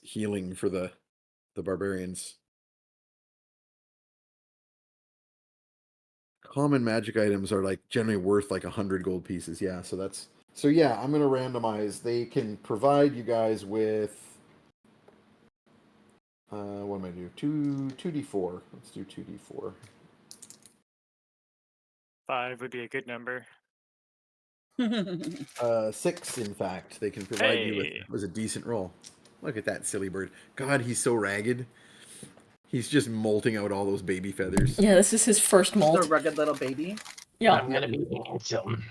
healing for the barbarians. Common magic items are like generally worth like 100 gold pieces. Yeah, so yeah, I'm gonna randomize. They can provide you guys with what am I doing? 2d4. Let's do 2d4. 5 would be a good number. 6, in fact. They can provide you with. Hey. That was a decent roll. Look at that silly bird. God, he's so ragged. He's just molting out all those baby feathers. Yeah, this is his first The molt. rugged little baby. Yeah. I'm gonna be handsome.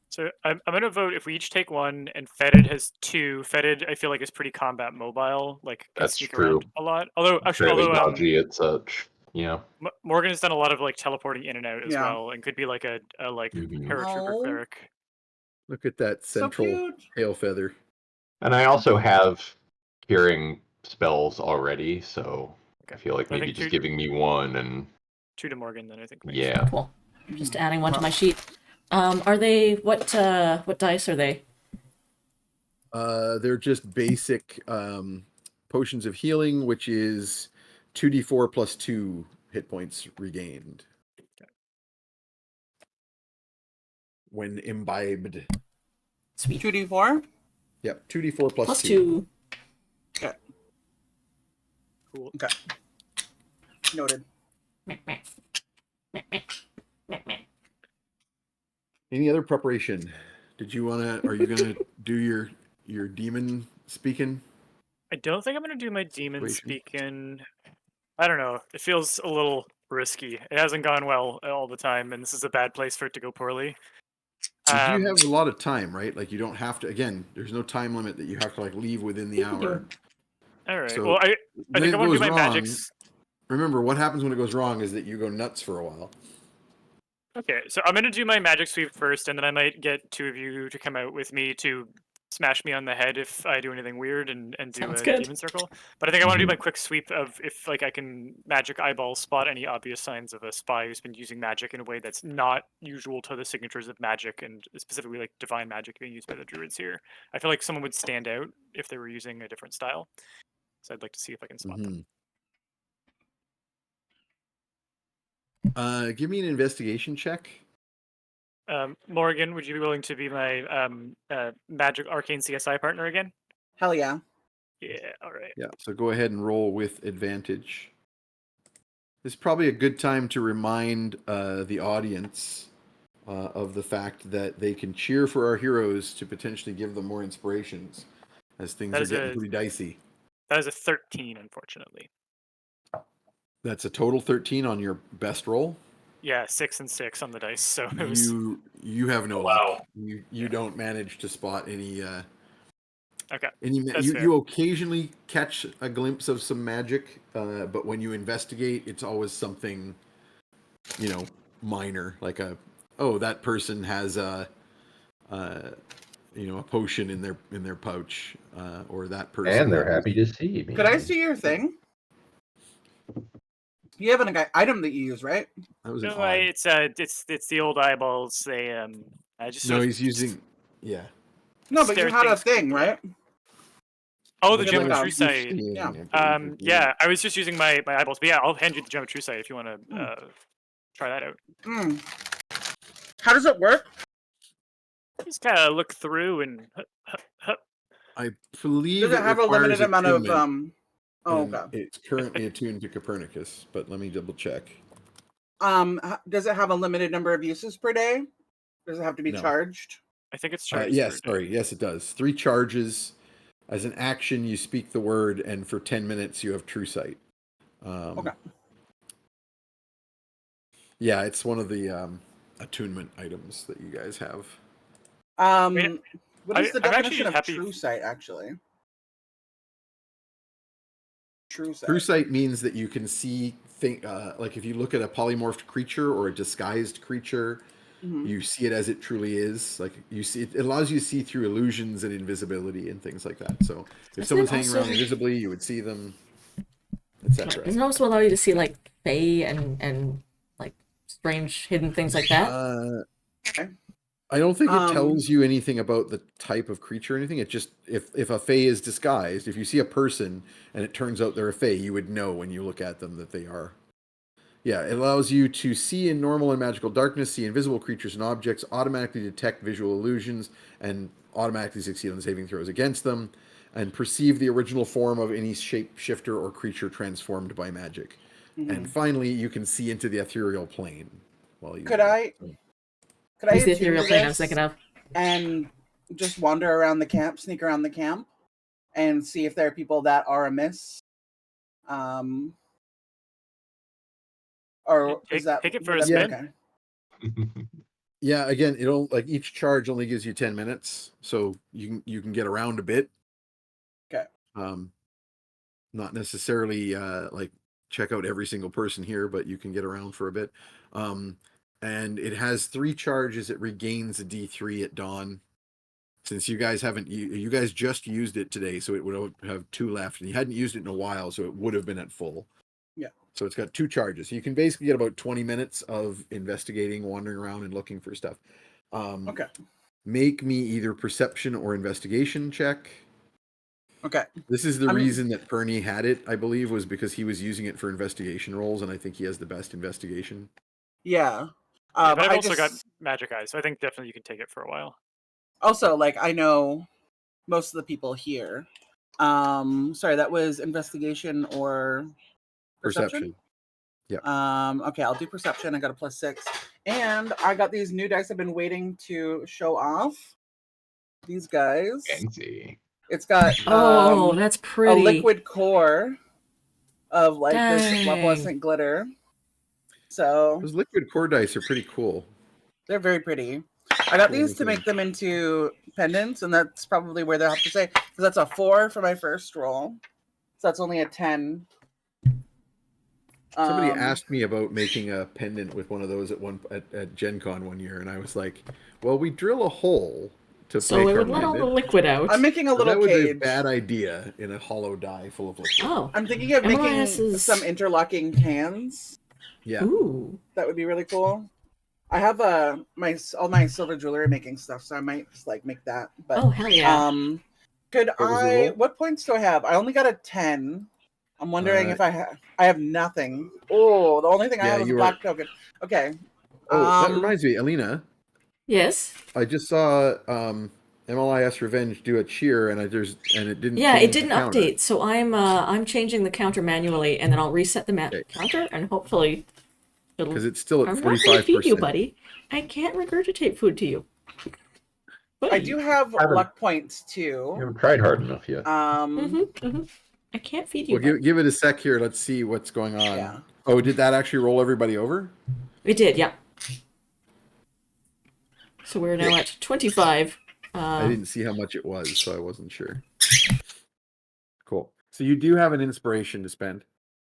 So I'm gonna vote if we each take one, and Fetid has 2. Fetid, I feel like, is pretty combat mobile, like can That's sneak true. around a lot. Although Fairly dodgy at such. Yeah. Morgan has done a lot of like teleporting in and out as Yeah. well, and could be like a like Mhm. paratrooper Oh. cleric. Look at that So central cute. tail feather. And I also have curing spells already, so I feel like I maybe think just 2 giving me one and 2 to Morgan, then I think makes yeah. Cool. Just adding one to my sheet. Are they what dice are they? They're just basic potions of healing, which is 2d4 plus 2 hit points regained when imbibed. Sweet. 2d4. Yep, 2d4 plus Plus 2. 2. Okay. Cool. Okay. Noted. Any other preparation? Are you gonna do your demon speaking? I don't think I'm gonna do my demon Situation? speaking. I don't know. It feels a little risky. It hasn't gone well all the time, and this is a bad place for it to go poorly. You do have a lot of time, right? Like you don't have to. Again, there's no time limit that you have to like leave within the hour. All right. So well, I when think it I want to goes do my wrong, magics. remember what happens when it goes wrong is that you go nuts for a while. Okay, so I'm gonna do my magic sweep first, and then I might get 2 of you to come out with me to smash me on the head if I do anything weird and do Sounds a good. demon circle. But I think I want to do Mhm. my quick sweep of if like I can magic eyeball spot any obvious signs of a spy who's been using magic in a way that's not usual to the signatures of magic, and specifically like divine magic being used by the druids here. I feel like someone would stand out if they were using a different style. So I'd like to see if I can spot them. Give me an investigation check. Morgan, would you be willing to be my magic arcane CSI partner again? Hell yeah. Yeah, all right. Yeah, so go ahead and roll with advantage. This is probably a good time to remind the audience of the fact that they can cheer for our heroes to potentially give them more inspirations as things That are is getting a pretty dicey. that is a 13, unfortunately. That's a total 13 on your best roll. Yeah, 6 and 6 on the dice. So it was You have no Wow. luck. You don't manage to spot any okay. you fair. you occasionally catch a glimpse of some magic, but when you investigate, it's always something, minor, like that person has a potion in their pouch, or that person. And they're happy to see me. Could I see your thing? You have an item that you use, right? That was an No, odd. it's the old eyeballs. They I just No, sort of he's using. Yeah. No, but you stare had a things thing, creepily. right? Oh, the Like a geometry little site. Yeah. Yeah, I was just using my eyeballs, but yeah, I'll hand you the geometry site if you want to try that out. Mm. How does it work? Just kind of look through and I believe Does it have a requires limited amount of attunement, Oh, and okay. it's currently attuned to Copernicus, but let me double check. Does it have a limited number of uses per day? Does it have to be No. charged? I think it's charged. Yes, for- sorry. Yes, it does. 3 charges. As an action, you speak the word, and for 10 minutes, you have true sight. Okay. Yeah, it's one of the attunement items that you guys have. What is the I'm actually definition of happy- true sight, actually? True sight. True sight means that you can see like if you look at a polymorphed creature or a disguised creature, Mhm. you see it as it truly is. Like you see, it allows you to see through illusions and invisibility and things like that. So if Isn't someone's it hanging also- around invisibly, you would see them, etc. Doesn't it also allow you to see like fae and like strange hidden things like that? I don't think it Um, tells you anything about the type of creature or anything. It just if a fae is disguised, if you see a person and it turns out they're a fae, you would know when you look at them that they are. Yeah, it allows you to see in normal and magical darkness, see invisible creatures and objects, automatically detect visual illusions, and automatically succeed on saving throws against them, and perceive the original form of any shapeshifter or creature transformed by magic. And finally, you can see into the ethereal plane while you. Could I Who's the attune ethereal to plane I this was thinking of? and just wander around the camp, sneak around the camp, and see if there are people that are amiss? Or is that take it for a would that be spin. okay? Yeah, again, it'll like each charge only gives you 10 minutes, so you can get around a bit. Okay. Not necessarily like check out every single person here, but you can get around for a bit. And it has 3 charges. It regains a D3 at dawn. Since you guys haven't, you guys just used it today, so it would have 2 left, and you hadn't used it in a while, so it would have been at full. Yeah. So it's got 2 charges. You can basically get about 20 minutes of investigating, wandering around, and looking for stuff. Okay. Make me either perception or investigation check. Okay. This is the I'm- reason that Perny had it, I believe, was because he was using it for investigation rolls, and I think he has the best investigation. Yeah. Yeah, but I've I also got just magic eyes, so I think definitely you can take it for a while. also like I know most of the people here. Sorry, that was investigation or perception? Yeah. Okay, I'll do perception. I got a +6. And I got these new dice I've been waiting to show off. These guys. Fancy. It's got Oh, that's a pretty. liquid core of like this Dang. opalescent glitter. So Those liquid core dice are pretty cool. they're very pretty. I got Cool these to looking. make them into pendants, and that's probably where they'll have to say, because that's a 4 for my first roll. So that's only a 10. Somebody asked me about making a pendant with one of those at Gen Con one year, and I was like, well, we drill a hole to So make it our would let all the pendant. liquid out. I'm making a But little that would be a cage. bad idea in a hollow die full of liquid. Oh. I'm thinking of MLIS making is- some interlocking cans. Yeah. Ooh. That would be really cool. I have all my silver jewelry making stuff, so I might just like make that. But Oh, hell yeah. could What was the roll? what points do I have? I only got a 10. I'm wondering if I have nothing. Oh, the only thing I Yeah, have is a you black token. Okay. Oh, that reminds me, Alina. Yes. I just saw MLIS Revenge do a cheer, and it didn't. Yeah, change it the didn't counter. update, so I'm changing the counter manually, and then I'll reset the Okay. counter, and hopefully it'll. Because it's still at I'm not going to feed you, 45%. buddy. I can't regurgitate food to you. I Buddy. do have Haven't- luck points You too. haven't tried hard enough yet. I can't feed you. Well, give it a sec here. Let's see what's going on. Yeah. Oh, did that actually roll everybody over? It did, yeah. So we're now at 25. I didn't see how much it was, so I wasn't sure. Cool. So you do have an inspiration to spend.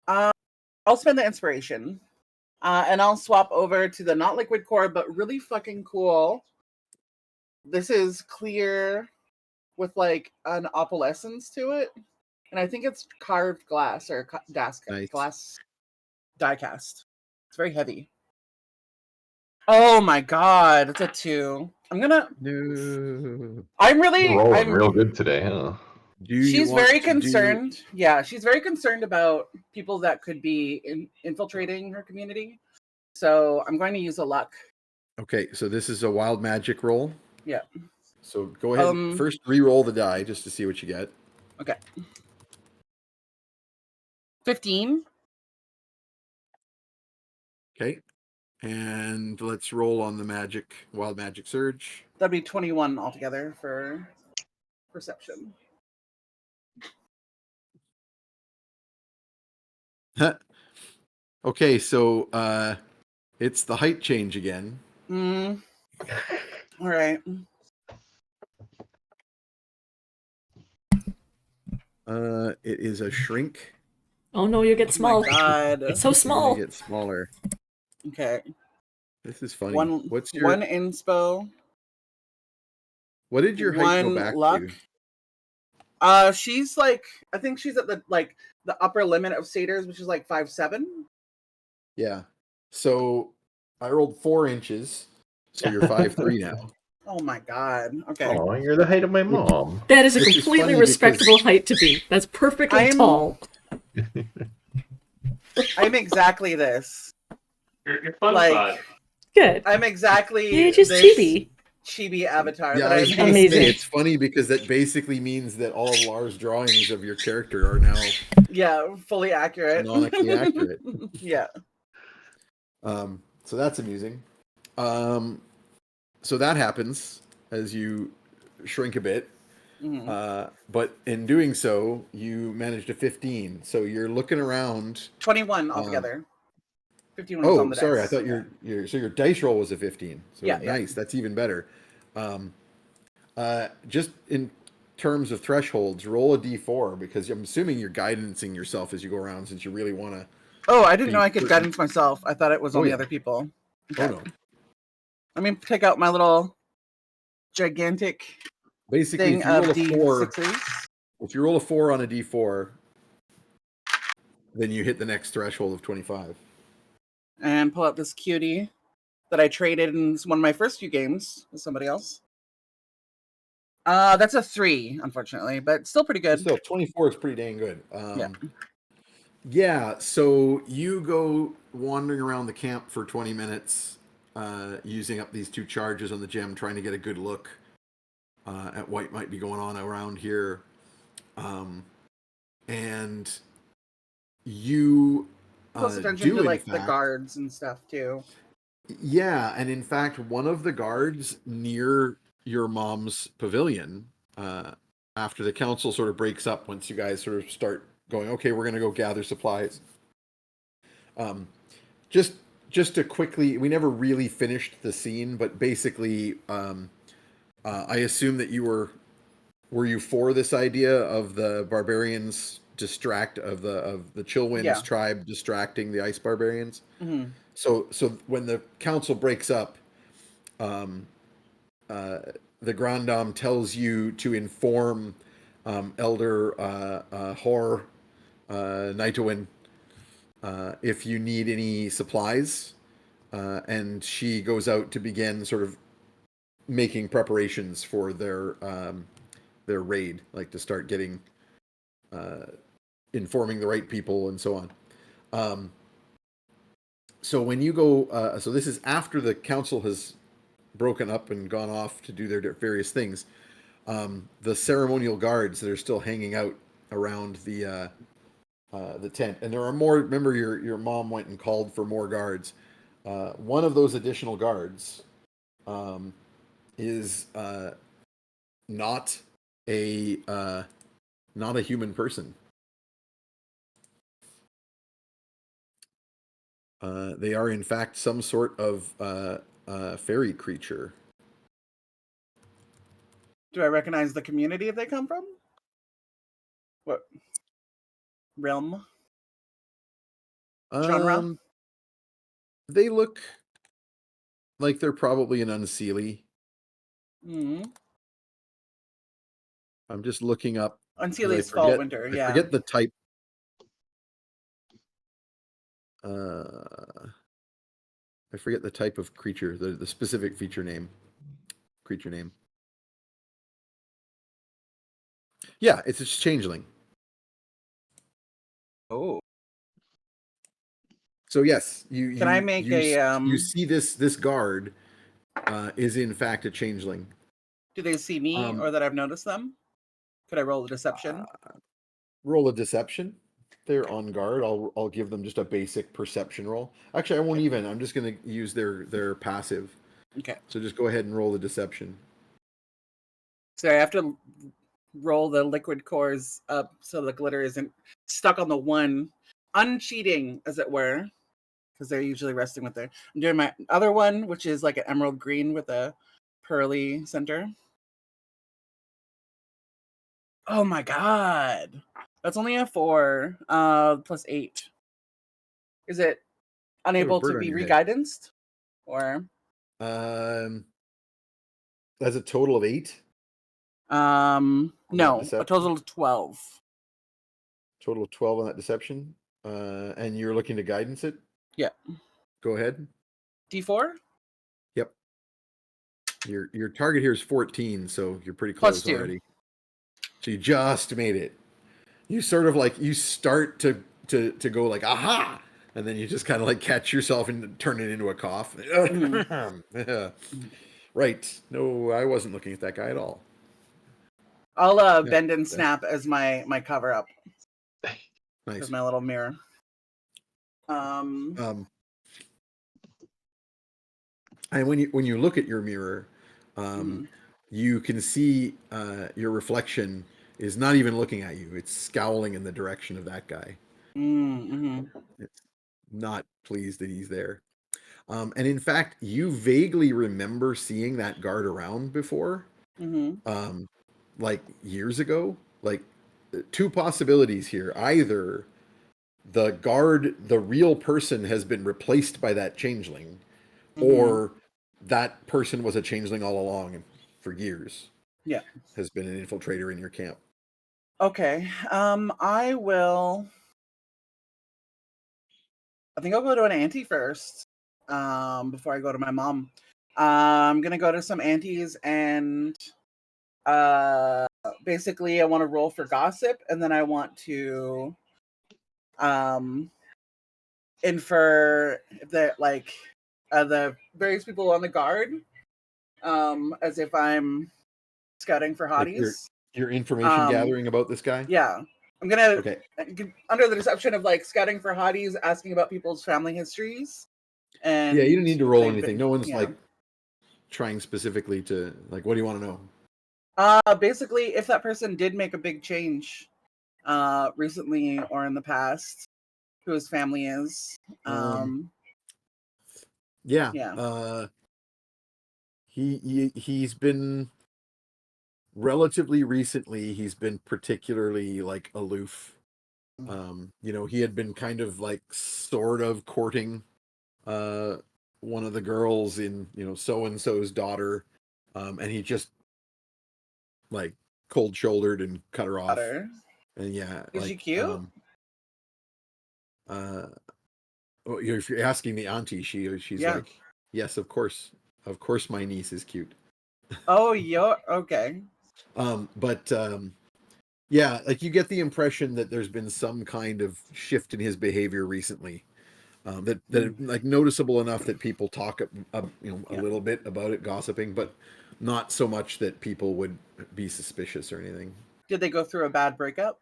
I'll spend the inspiration. And I'll swap over to the not liquid core, but really fucking cool. This is clear with like an opalescence to it. And I think it's carved glass or glass die cast. It's very heavy. Oh my god, it's a 2. I'm No. You're rolling real good today, huh? She's very concerned. Yeah, she's very concerned about people that could be infiltrating her community. So I'm going to use a luck. Okay, so this is a wild magic roll. Yeah. So go ahead. First, re-roll the die just to see what you get. Okay. 15. Okay. And let's roll on the wild magic surge. That'd be 21 altogether for perception. Okay, so it's the height change again. Mm. All right. It is a shrink. Oh no, you get Oh small. my god. It's so You're small. gonna get smaller. Okay. This is funny. One What's your inspo. what did your height go One back luck. to? She's like, I think she's at the upper limit of satyrs, which is like 5'7". Yeah. So I rolled 4 inches. So you're 5'3" now. Oh my god. Okay. Oh, you're the height of my mom. That is a Which is completely funny respectable because- height to be. That's perfectly I'm- tall. I'm exactly this. You're fun Like, bud. Good. I'm exactly You're just this chibi. chibi avatar Yeah, that I I was made. gonna Amazing. say, it's funny because that basically means that all of Lars' drawings of your character are now Yeah, fully accurate. canonically accurate. Yeah. So that's amusing. So that happens as you shrink a bit. Mhm. But in doing so, you managed a 15. So you're looking around. 21 altogether. 51 was on Oh, the sorry. I dice. thought your dice roll was a 15. So Yeah, yeah. nice. That's even better. Just in terms of thresholds, roll a d4 because I'm assuming you're guidancing yourself as you go around since you really want to. Oh, I didn't Be know I could certain. guidance myself. I thought it was Oh, only yeah. other people. Oh Okay. no. Let me take out my little gigantic Basically, thing if you of roll a 4, D6s. if you roll a 4 on a d4, then you hit the next threshold of 25. And pull out this cutie that I traded in one of my first few games with somebody else. That's a 3, unfortunately, but still pretty good. Still, 24 is pretty dang good. Yeah. Yeah, so you go wandering around the camp for 20 minutes, using up these 2 charges on the gem, trying to get a good look at what might be going on around here. And you Close attention do, to in like the fact, guards and stuff too. yeah, and in fact, one of the guards near your mom's pavilion, after the council sort of breaks up, once you guys sort of start going, okay, we're going to go gather supplies. Just to quickly, we never really finished the scene, but basically, I assume that were you for this idea of the barbarians of the Chillwinds Yeah. tribe distracting the ice barbarians? Hmm. So when the council breaks up, the Grand Dame tells you to inform Elder Hor Nightowin if you need any supplies, and she goes out to begin sort of making preparations for their raid, like to start getting informing the right people and so on. So when you go, so this is after the council has broken up and gone off to do their various things. The ceremonial guards that are still hanging out around the tent, and there are more. Remember, your mom went and called for more guards. One of those additional guards is not a human person. They are in fact some sort of fairy creature. Do I recognize the community they come from? What realm? Genre? They look like they're probably an unseelie. Hmm. I'm just looking up. 'Cause Unseelie I is fall, forget- winter. I Yeah. forget the type. I forget the type of creature, the specific creature name. Yeah, it's a changeling. Oh. So yes, you Can I make a you see this guard is in fact a changeling. Do they see me or that I've noticed them? Could I roll a deception? Roll a deception. they're on guard, I'll give them just a basic perception roll. Actually, I won't even. I'm just going to use their passive. Okay. So just go ahead and roll the deception. So I have to roll the liquid cores up so the glitter isn't stuck on the one, uncheating, as it were, because they're usually resting with their. I'm doing my other one, which is like an emerald green with a pearly center. Oh my god. That's only a 4 plus 8. Is it unable bird to on be your head. re-guidanced? Or That's a total of 8. no, a deception? total of 12. Total of 12 on that deception. And you're looking to guidance it? Yeah. Go ahead. D4? Yep. Your target here is 14, so you're pretty close +2. already. So you just made it. You sort of like you start to go like aha, and then you just kind of like catch yourself and turn it into a cough. Right. No, I wasn't looking at that guy at all. I'll bend and snap as my cover up. Nice. As my little mirror. And when you look at your mirror, you can see your reflection is not even looking at you. It's scowling in the direction of that guy. It's not pleased that he's there. And in fact, you vaguely remember seeing that guard around before, like years ago. Like, two possibilities here. Either the guard, the real person, has been replaced by that changeling, or that person was a changeling all along for years. Yeah. Has been an infiltrator in your camp. Okay. I think I'll go to an auntie first. Before I go to my mom. I'm gonna go to some aunties and basically I want to roll for gossip, and then I want to infer that like the various people on the guard, as if I'm scouting for Like hotties. your information gathering about this guy? Yeah. I'm gonna Okay. under the deception of like scouting for hotties, asking about people's family histories. And yeah, you don't need to roll they've anything. been- No one's yeah. like trying specifically to like, what do you want to know? Basically, if that person did make a big change recently or in the past, who his family is. Yeah. Yeah. He's been relatively recently, he's been particularly like aloof. He had been kind of like sort of courting one of the girls in, so and so's daughter. And he just like cold shouldered and cut her off. And yeah, Is like, she cute? if you're asking the auntie, she's Yeah. like, yes, of course, my niece is cute. Oh, you're okay. Yeah, like you get the impression that there's been some kind of shift in his behavior recently, that like noticeable enough that people talk a little bit about it, gossiping, but not so much that people would be suspicious or anything. Did they go through a bad breakup,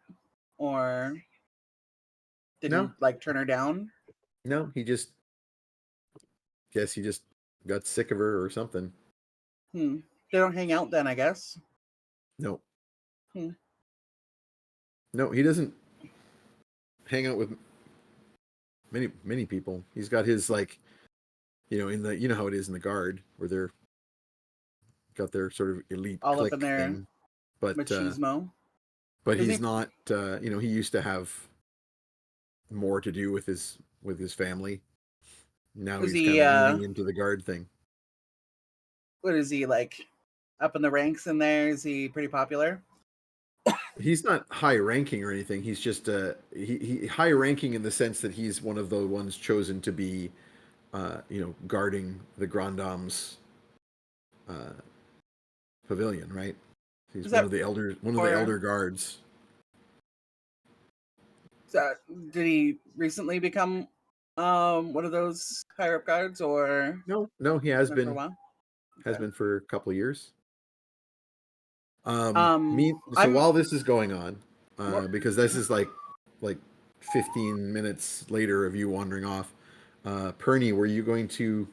or did No. he like turn her down? No, he just got sick of her or something. They don't hang out then, I guess. No. No, he doesn't hang out with many people. He's got his like, in the, how it is in the guard where they're got their sort of elite All clique up in there. thing. But Machismo. he's not. He used to have more to do with his family. Now Is he's he, kind of leaning into the guard thing. What is he like? Up in the ranks in there? Is he pretty popular? He's not high ranking or anything. He's just he high ranking in the sense that he's one of the ones chosen to be, guarding the Grand Dame's pavilion, right? He's one of the elder guards. Did he recently become one of those higher up guards, or No, he has been for a while? Has been for a couple of years. I'm- While this is going on, because this is like 15 minutes later of you wandering off. Perny, were you going to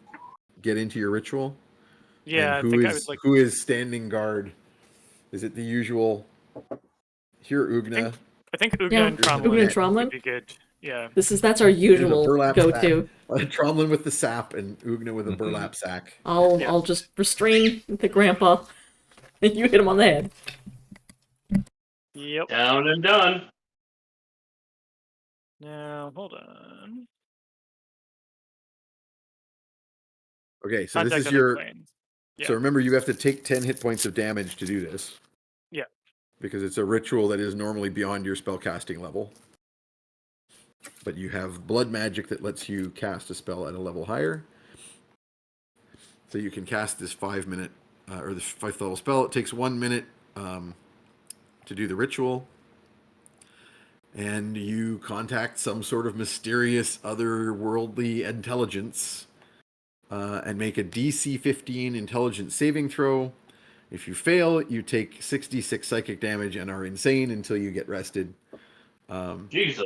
get into your ritual? Yeah, And I think I would like. who is standing guard? Is it the usual? Here, Ugna. I think Ugna Yeah, and Here's a Ugna and Tromlin net. would Tromlin. be good. Yeah. That's our Here's a usual burlap go-to. sack. Tromlin with the sap and Ugna with a Mhm. burlap sack. Yeah. I'll just restrain the grandpa, and you hit him on the head. Yep. Down and done. Now hold on. Okay, so this Contact is other your. plane. So Yeah. remember, you have to take 10 hit points of damage to do this. Yeah. Because it's a ritual that is normally beyond your spellcasting level. But you have blood magic that lets you cast a spell at a level higher. So you can cast this 5-minute, or this 5th level spell. It takes 1 minute to do the ritual. And you contact some sort of mysterious otherworldly intelligence and make a DC 15 intelligence saving throw. If you fail, you take 66 psychic damage and are insane until you get rested. Jesus.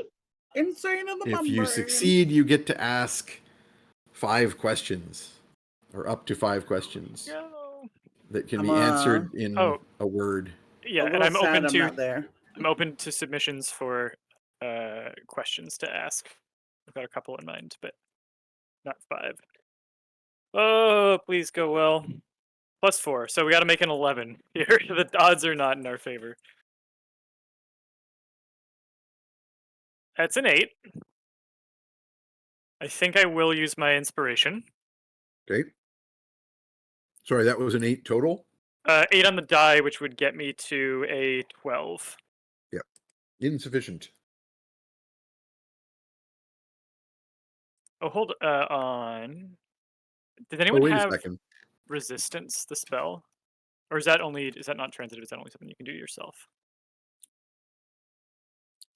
Insane in the If you membrane. succeed, you get to ask 5 questions, or up to 5 questions Go. that can I'm, be answered in Oh. a word. Yeah, a and little I'm sad open I'm to not there. submissions for questions to ask. I've got a couple in mind, but not 5. Oh, please go well. +4, so we got to make an 11 here. The odds are not in our favor. That's an 8. I think I will use my inspiration. Okay. Sorry, that was an 8 total? 8 on the die, which would get me to a 12. Yep. Insufficient. Oh, hold on. Did Oh, anyone wait a have second. resistance, the spell? Or is that not transitive? Is that only something you can do yourself?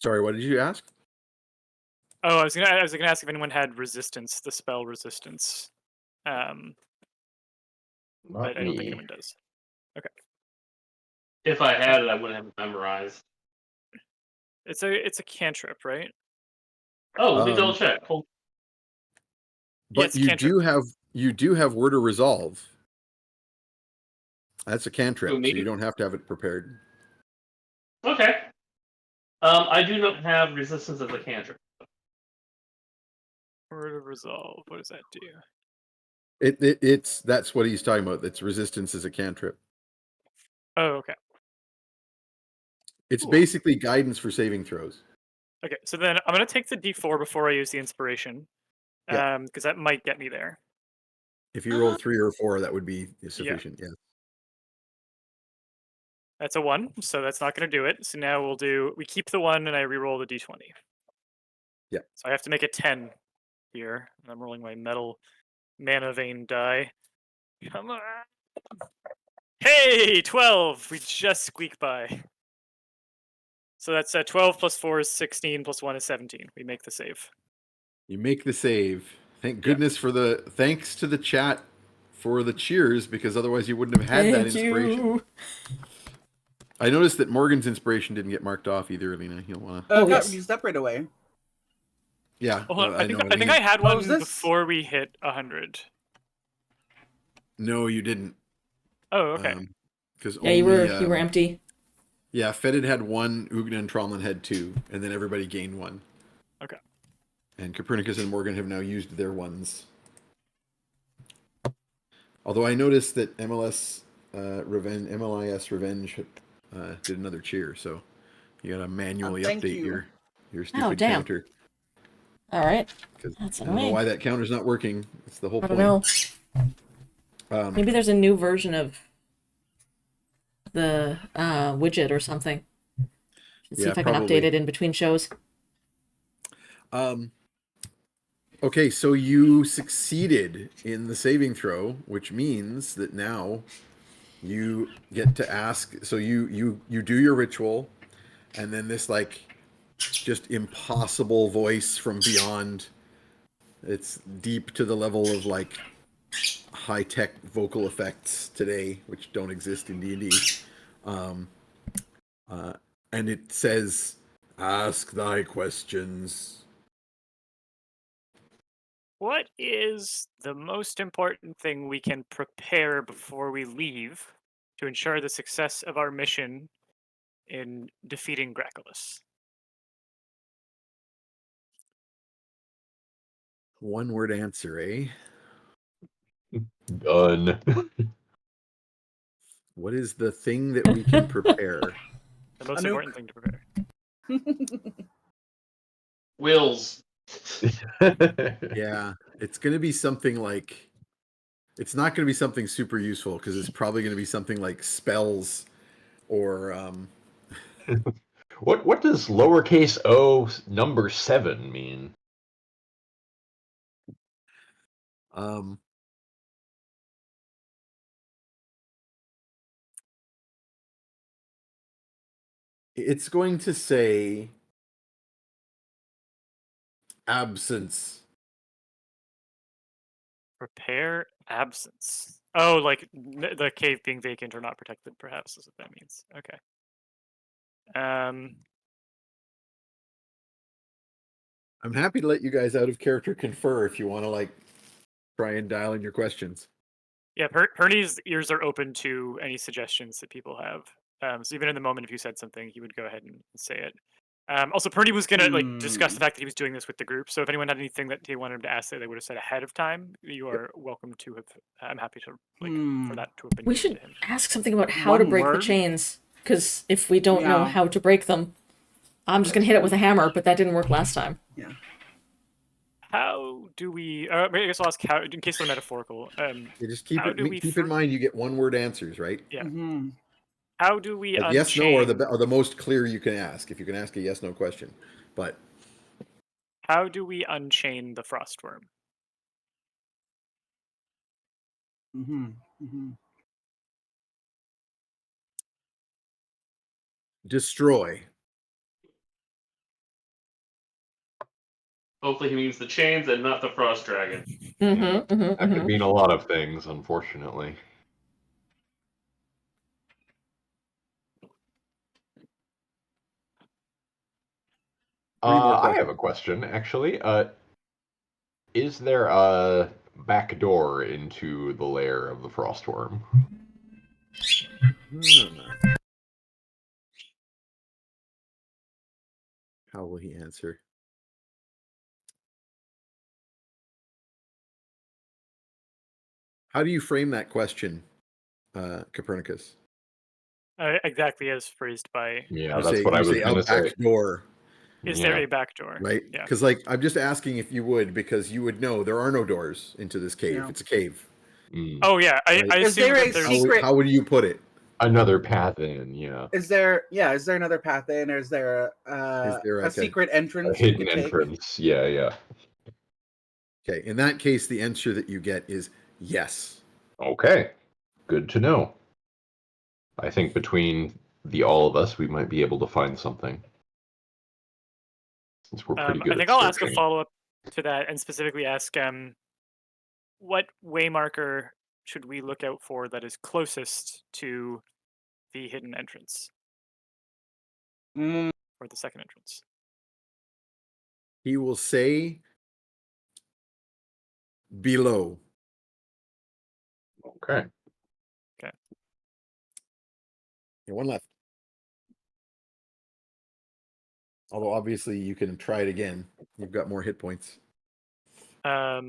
Sorry, what did you ask? Oh, I was gonna ask if anyone had resistance, the spell resistance. But Not I don't think me. anyone does. Okay. If I had it, I wouldn't have it memorized. It's a cantrip, right? Oh, let me double check. Hold. Yeah, But it's a cantrip. you do have word of resolve. That's a Who, cantrip, me? so you don't have to have it prepared. Okay. I do not have resistance as a cantrip. Word of resolve. What does that do? It's that's what he's talking about. It's resistance as a cantrip. Oh, okay. It's Ooh. basically guidance for saving throws. Okay, so then I'm gonna take the D4 before I use the inspiration. Yeah. Because that might get me there. If you roll 3 or 4, that would be Yeah. sufficient. Yeah. That's a 1, so that's not gonna do it. So now we keep the 1 and I re-roll the D20. Yeah. So I have to make a 10 here. And I'm rolling my metal mana vein die. Come on. Hey, 12! We just squeak by. So that's 12 plus 4 is 16 plus 1 is 17. We make the save. You make the save. Thank Yeah. goodness thanks to the chat for the cheers, because otherwise you wouldn't have had that Thank inspiration. you. I noticed that Morgan's inspiration didn't get marked off either, Alina. You'll want to. It Oh, got yes. used up right away. Yeah, Hold on, I think know. I had Oh, one is this- before we hit 100. No, you didn't. Oh, okay. Because Yeah, only you were empty. Yeah, Fetid had 1, Ugna and Tromlin had 2, and then everybody gained 1. Okay. And Copernicus and Morgan have now used their 1s. Although I noticed that MLIS Revenge did another cheer, so you gotta manually thank update you. your stupid damn. counter. All right. 'Cause That's I don't know annoying. why that counter's not working. It's the whole I point. don't know. Maybe there's a new version of the widget or something. Let's see Yeah, if I can probably. update it in between shows. Okay, so you succeeded in the saving throw, which means that now you get to ask. So you do your ritual, and then this just impossible voice from beyond. It's deep to the level of high-tech vocal effects today, which don't exist in D&D. And it says, Ask thy questions. What is the most important thing we can prepare before we leave to ensure the success of our mission in defeating Gracklus? One word answer, eh? Done. What is the thing that we can prepare? The most nuke. important thing to prepare. Wills. Yeah, it's going to be something like. It's not going to be something super useful because it's probably going to be something like spells or. What does lowercase o number 7 mean? It's going to say absence. Prepare absence. Oh, like the cave being vacant or not protected, perhaps, is what that means. Okay. I'm happy to let you guys out of character confer if you want to like try and dial in your questions. Yeah, Pernie's ears are open to any suggestions that people have. So even in the moment, if you said something, he would go ahead and say it. Also, Pernie was gonna like discuss the fact that he was doing this with the group. So if anyone had anything that he wanted to ask that they would have said ahead of time, you are welcome to have. I'm happy to like for that to have been We given should to him. ask something about how to One break the word? chains. Because if we don't know Yeah. how to break them, I'm just gonna hit it with a hammer, but that didn't work last time. Yeah. How do we? I guess I'll ask how, in case they're metaphorical. You just keep How it do we keep in mind you get one word answers, right? Yeah. Mm-hmm. How do we Like unchain? yes, no are the most clear you can ask. If you can ask a yes, no question, but How do we unchain the frost worm? Mm-hmm. Mm-hmm. destroy. Hopefully he means the chains and not the frost dragon. Mm-hmm, mm-hmm, That could mean a lot of things, unfortunately. Three more I have questions. a question, actually. Is there a back door into the lair of the frost worm? How will he answer? How do you frame that question, Copernicus? Exactly as phrased by. Yeah, You that's say what I was a going to say. back door, Is Yeah. there a back door? right? Yeah. Because like I'm just asking if you would, because you would know there are no doors into this cave. Yeah. It's a cave. Mm. Oh yeah, I Right. Is assume there that a there's. secret- How would you put it? Another path in, yeah. Is there another path in, or is there there a secret entrance A we hidden could take? entrance. Yeah. Okay, in that case, the answer that you get is yes. Okay. Good to know. I think between all of us, we might be able to find something. Since we're pretty good I think at I'll ask a searching. follow up to that and specifically ask what waymarker should we look out for that is closest to the hidden entrance Mm, or the second entrance? He will say below. Okay. Yeah, one left. Although obviously you can try it again. You've got more hit points. Oh,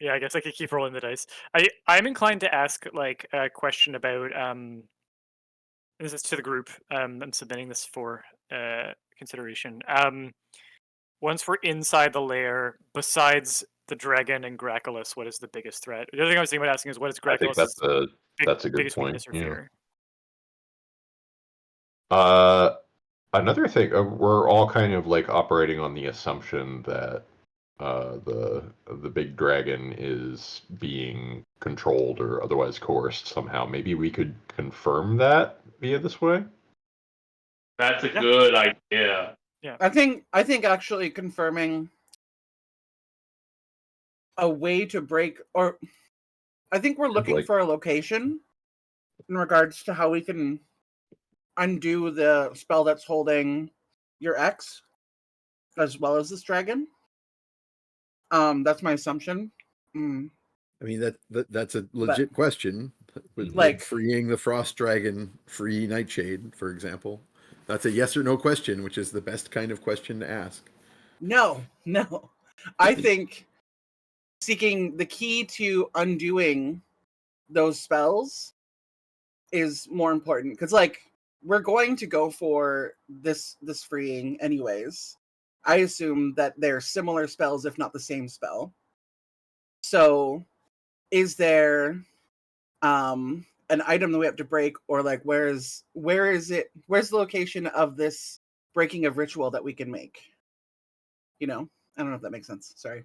yeah, I guess I could keep rolling the dice. I'm inclined to ask like a question about this is to the group. I'm submitting this for consideration. Once we're inside the lair, besides the dragon and Gracklus, what is the biggest threat? The other thing I was thinking about asking is what is I think Gracklus' that's a good biggest point. weakness or Yeah. fear? Another thing, we're all kind of like operating on the assumption that the big dragon is being controlled or otherwise coerced somehow. Maybe we could confirm that via this way. That's a Yeah. good idea. I think actually confirming a way to break, or I think we're looking like- for a location in regards to how we can undo the spell that's holding your ex as well as this dragon. That's my assumption. I mean that's a legit question. Would Like- freeing the frost dragon free Nightshade, for example? That's a yes or no question, which is the best kind of question to ask. No. I think seeking the key to undoing those spells is more important, because like we're going to go for this freeing anyways. I assume that they're similar spells, if not the same spell. So is there an item that we have to break, or like where's the location of this breaking of ritual that we can make? I don't know if that makes sense. Sorry.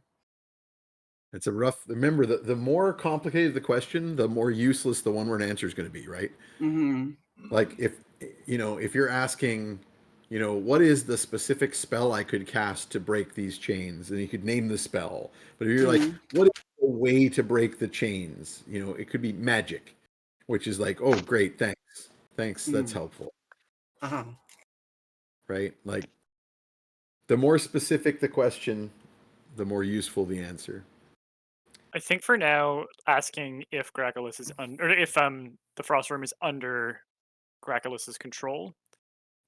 It's a rough. Remember, the more complicated the question, the more useless the one-word answer is going to be, right? Mm-hmm. Like if you're asking, what is the specific spell I could cast to break these chains, and you could name the spell. But if you're like, what is a way to break the chains? It could be magic, which is like, oh, great, thanks, that's helpful, Uh-huh. right? Like, the more specific the question, the more useful the answer. I think for now, asking if Gracklus is or if the Frost Wyrm is under Gracklus's control,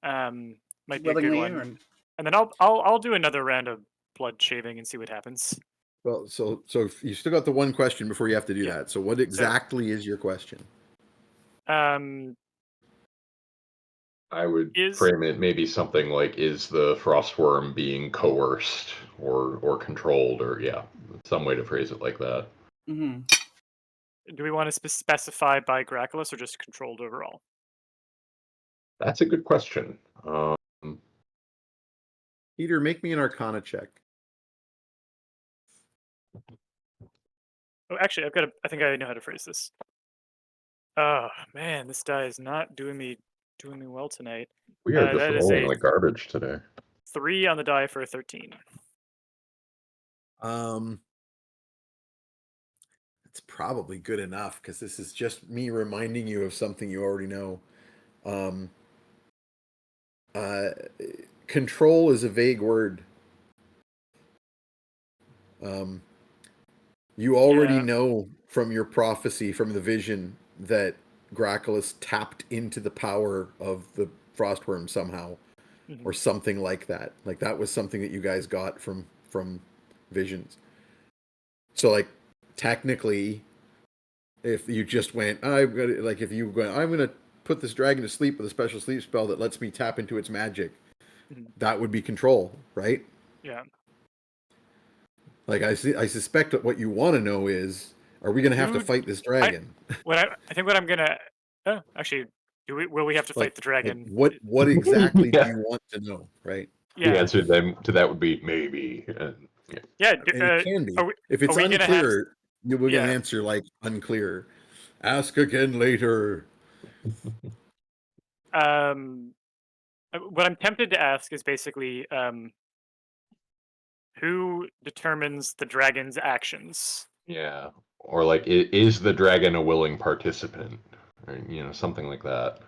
might be a good Willingly, one. And then I'll do another round of blood shaving and see what happens. Well, so you still got the one question before you have to do Yeah. that. So what exactly is your question? I would Is- frame it maybe something like, is the frost worm being coerced or controlled, or some way to phrase it like that. Mm-hmm. Do we want to specify by Gracklus or just controlled overall? That's a good question. Peter, make me an Arcana check. Oh, actually, I think I know how to phrase this. Oh man, this die is not doing me well tonight. We are just that is rolling a like garbage today. 3 on the die for a 13. It's probably good enough, because this is just me reminding you of something you already know. Control is a vague word. You already know from your prophecy, from the vision, that Gracklus tapped into the power of the frost worm somehow, or something like that. Like, that was something that you guys got from visions. So, like, technically, if you just went, I'm gonna put this dragon to sleep with a special sleep spell that lets me tap into its magic, that would be control, right? Yeah. Like, I suspect that what you want to know is, are we going to have to fight this dragon? I think what I'm gonna actually, will we have to fight the dragon? What exactly do you want to know, right? Yeah. The answer then to that would be maybe. Yeah. And it can be. If it's we gonna have- unclear, you will get an answer like unclear. Ask again later. What I'm tempted to ask is basically, who determines the dragon's actions? Yeah. Or like, is the dragon a willing participant? Or, something like that.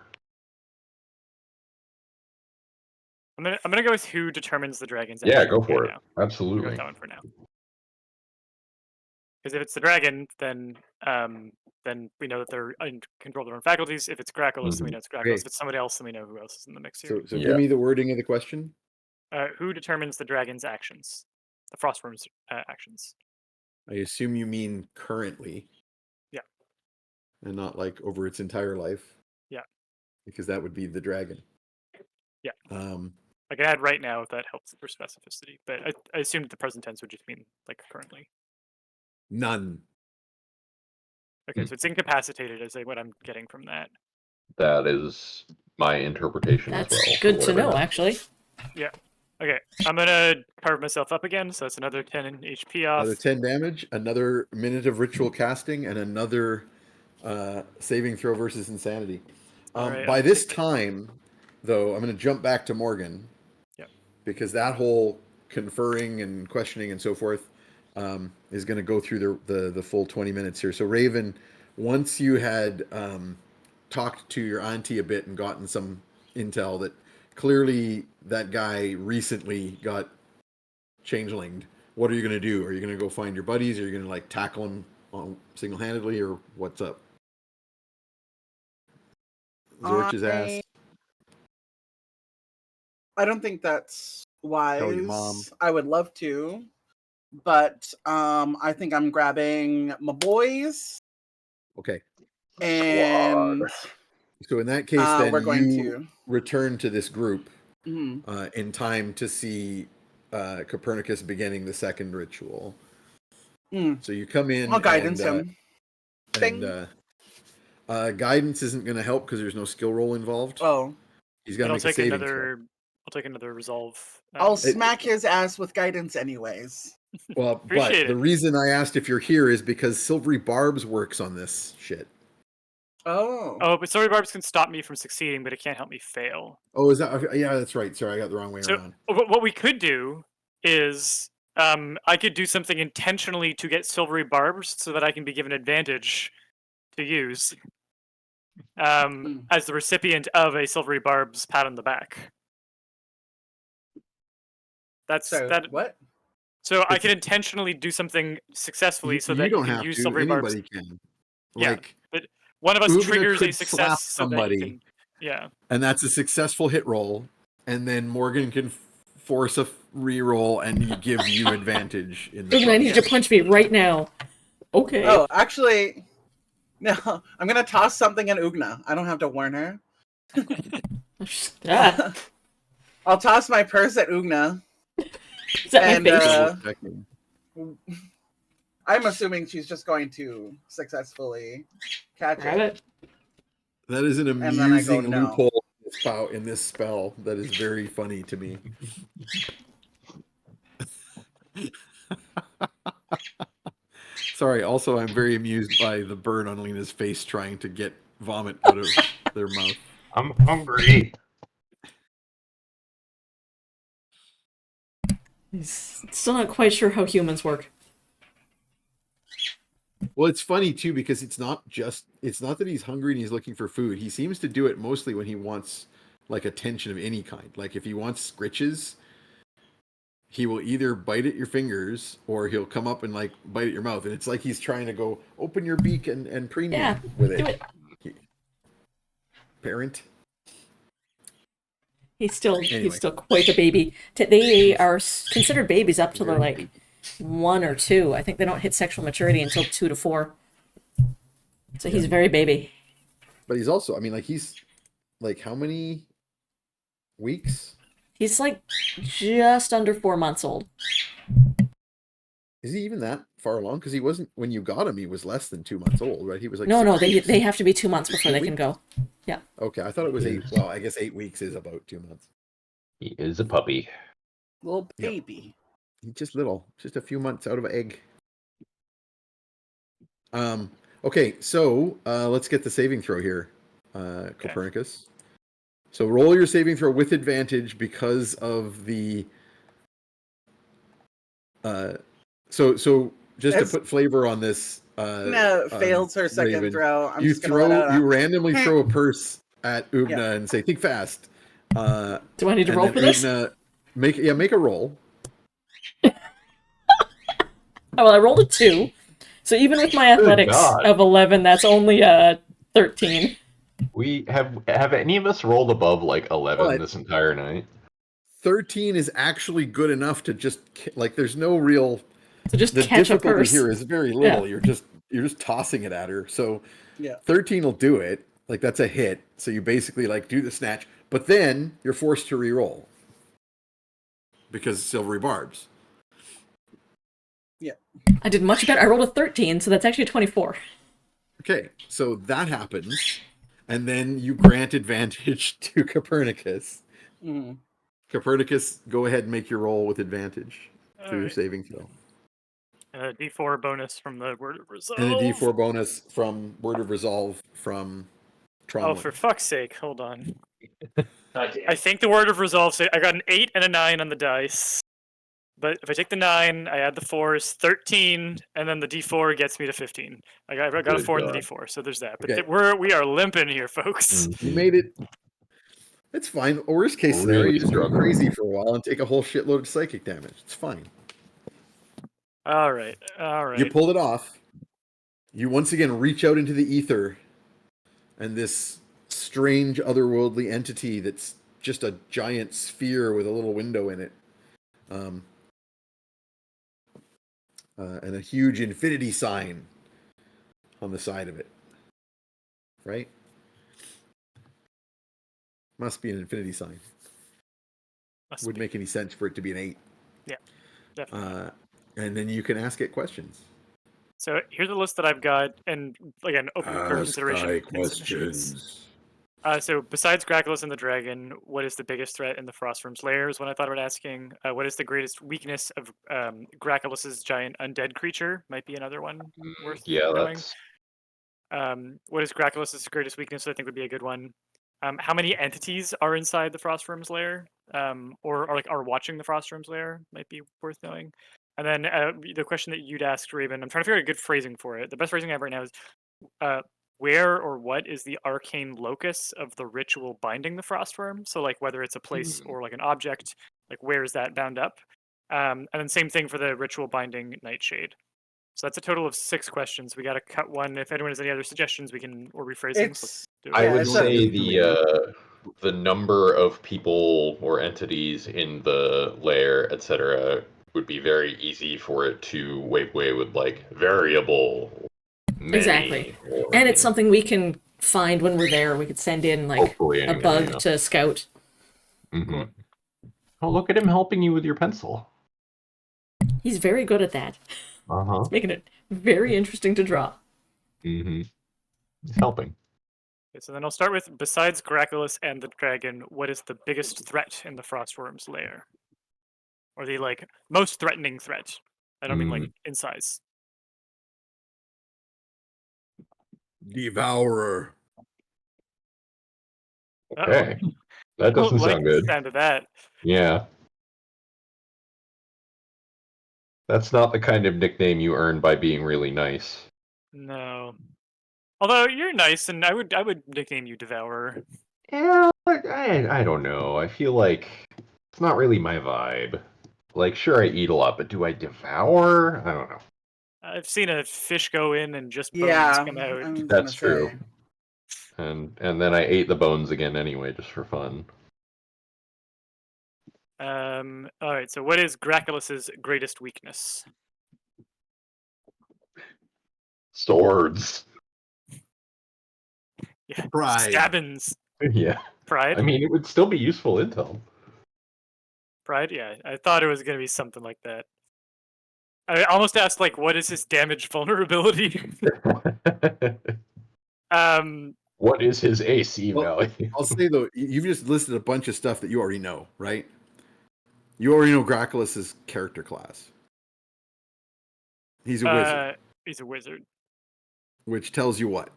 I'm gonna go with who determines the dragon's Yeah, actions. go for it. Now. I'm Absolutely. gonna go with that one for now. Because if it's the dragon, then we know that they're in control of their own faculties. If it's Gracklus, then we know it's Gracklus. Okay. If it's somebody else, then we know who else is in the mix here. So give me the wording of the question. Who determines the dragon's actions? The Frostworm's actions. I assume you mean currently. Yeah. And not like over its entire life. Yeah. Because that would be the dragon. Yeah. I can add right now if that helps for specificity, but I assumed the present tense would just mean like currently. None. Okay, so it's incapacitated is what I'm getting from that. That is my interpretation That's as well. good to know, actually. Yeah. Okay, I'm gonna carve myself up again, so that's another 10 HP off. Another 10 damage, another minute of ritual casting, and another saving throw versus insanity. Right, by this time, though, I'm going to jump back to Morgan. Yep. Because that whole conferring and questioning and so forth is going to go through the full 20 minutes here. So, Raven, once you had talked to your auntie a bit and gotten some intel that clearly that guy recently got changelinged. What are you going to do? Are you going to go find your buddies? Are you going to like tackle him single-handedly, or what's up? Zorch is asked. I don't think that's Tell your mom. wise. I would love to, but I think I'm grabbing my boys, Okay. and So in that case, then we're going you to return to this group Mhm. in time to see Copernicus beginning the second ritual. So you come in. I'll guidance him. And guidance isn't going to help because there's no skill roll involved. Oh, He's got to I'll make a take saving another. throw. I'll take another resolve. I'll smack his ass with guidance anyways. Well, but Appreciate the it. reason I asked if you're here is because Silvery Barbs works on this shit. Oh. Oh, but Silvery Barbs can stop me from succeeding, but it can't help me fail. Oh, is that? Yeah, that's right. Sorry, I got the wrong way around. What we could do is I could do something intentionally to get Silvery Barbs so that I can be given advantage to use as the recipient of a Silvery Barbs pat on the back. That's So that. what? So I can intentionally do something successfully so that you don't can have use to. Silvery Barbs. Anybody can. Yeah, Like, but one of us Ugna triggers a could slap success so that you somebody. can. Yeah. And that's a successful hit roll, and then Morgan can force a re-roll and give you advantage in the Ugna, I need you to punch me right now. Okay. Oh, actually, no. I'm gonna toss something at Ugna. I don't have to warn her. Ah, I'll toss my purse at Ugna. is that my face? I'm assuming she's just going to successfully catch Grab it. That is an then I go, amusing no. loophole in this spell. That is very funny to me. Sorry, also I'm very amused by the burn on Lena's face trying to get vomit out of their mouth. I'm hungry. He's still not quite sure how humans work. Well, it's funny too because it's not that he's hungry and he's looking for food. He seems to do it mostly when he wants like attention of any kind. Like if he wants scritches, he will either bite at your fingers or he'll come up and like bite at your mouth. And it's like he's trying to go open your beak and preen Yeah, you with do it. it. Parent. He's still Anyway. quite a baby. They are considered babies up till they're like 1 or 2. I think they don't hit sexual maturity until 2 to 4. So he's very baby. But he's also, I mean, like he's like how many weeks? He's like just under 4 months old. Is he even that far along? Because he wasn't when you got him. He was less than 2 months old, right? He was like No, 6 weeks. they have to be 2 months before they can go. Yeah. Okay, I thought it was 8. Well, I guess 8 weeks is about 2 months. He is a puppy. Little baby. He's just little, just a few months out of an egg. Okay, so let's get the saving throw here, Copernicus. So roll your saving throw with advantage because of the. So just to put flavor on this. No, fails her second Raven, throw. I'm you just gonna let out you randomly throw a purse at Ugna and say, "Think fast." Do I need to roll for this? Ugna, make a roll. Oh, well, I rolled a 2. So even with my athletics of 11, that's only a 13. We have any of us rolled above like 11 this entire night? 13 is actually good enough to just like. There's no real. So just The catch a difficulty purse. here is very little. Yeah. You're just tossing it at her. So 13 will do it. Like that's a hit. So you basically like do the snatch, but then you're forced to re-roll because Silvery Barbs. Yeah. I did much better. I rolled a 13, so that's actually a 24. Okay, so that happens, and then you grant advantage to Copernicus. Mm-hmm. Copernicus, go ahead and make your roll with advantage for your saving throw. A D4 bonus from the Word of Resolve. And a D4 bonus from Word of Resolve from Trauma. Oh, for fuck's sake, hold on. I think the Word of Resolve, I got an 8 and a 9 on the dice. But if I take the 9, I add the 4s, 13, and then the D4 gets me to 15. I got a 4 in the D4, so there's that. But we are limping here, folks. You made it. It's fine. Worst case Really scenario, you just go struggling. crazy for a while and take a whole shitload of psychic damage. It's fine. All right. You pulled it off. You once again reach out into the ether, and this strange otherworldly entity that's just a giant sphere with a little window in it, and a huge infinity sign on the side of it. Right? Must be an infinity sign. Wouldn't make any sense for it to be an 8. Yeah, definitely. And then you can ask it questions. So here's a list that I've got, and again, open for consideration. I and submissions. So besides Gracklus and the dragon, what is the biggest threat in the Frost Wyrm's lair is what I thought about asking. What is the greatest weakness of Gracklus's giant undead creature? Might be another one worth knowing. That's What is Gracklus's greatest weakness? I think would be a good one. How many entities are inside the Frost Wyrm's lair, or are watching the Frost Wyrm's lair? Might be worth knowing. And then the question that you'd asked, Raven, I'm trying to figure out a good phrasing for it. The best phrasing I have right now is, where or what is the arcane locus of the ritual binding the Frost Wyrm? So like whether it's a place or like an object, like where is that bound up? And then same thing for the ritual binding Nightshade. So that's a total of 6 questions. We got to cut one. If anyone has any other suggestions, we can or rephrasing. I would say the number of people or entities in the lair, etc., would be very easy for it to wave away with like variable. Many, Exactly. or, And it's something we can find when we're there. We could send in like a bug to scout. Mm-hmm. Oh, look at him helping you with your pencil. He's very good at that. He's making it very interesting to draw. Mm-hmm. He's helping. Okay, so then I'll start with, besides Gracklus and the dragon, what is the biggest threat in the Frost Wyrm's lair? Or the like most threatening threat? I don't mean like in size. Devourer. Okay. That doesn't sound good. Sound of that. Yeah. That's not the kind of nickname you earn by being really nice. No. Although you're nice, and I would nickname you Devourer. Yeah, I don't know. I feel like it's not really my vibe. Like, sure, I eat a lot, but do I devour? I don't know. I've seen a fish go in and just bones come out. That's true. And then I ate the bones again anyway, just for fun. All right. So, what is Gracklus's greatest weakness? Swords. Yeah. Pride. Stabbins. Yeah. Pride. I mean, it would still be useful intel. Pride. Yeah, I thought it was going to be something like that. I almost asked, like, what is his damage vulnerability? What is his AC value? I'll say though, you've just listed a bunch of stuff that you already know, right? You already know Gracklus's character class. He's a wizard. He's a wizard. Which tells you what?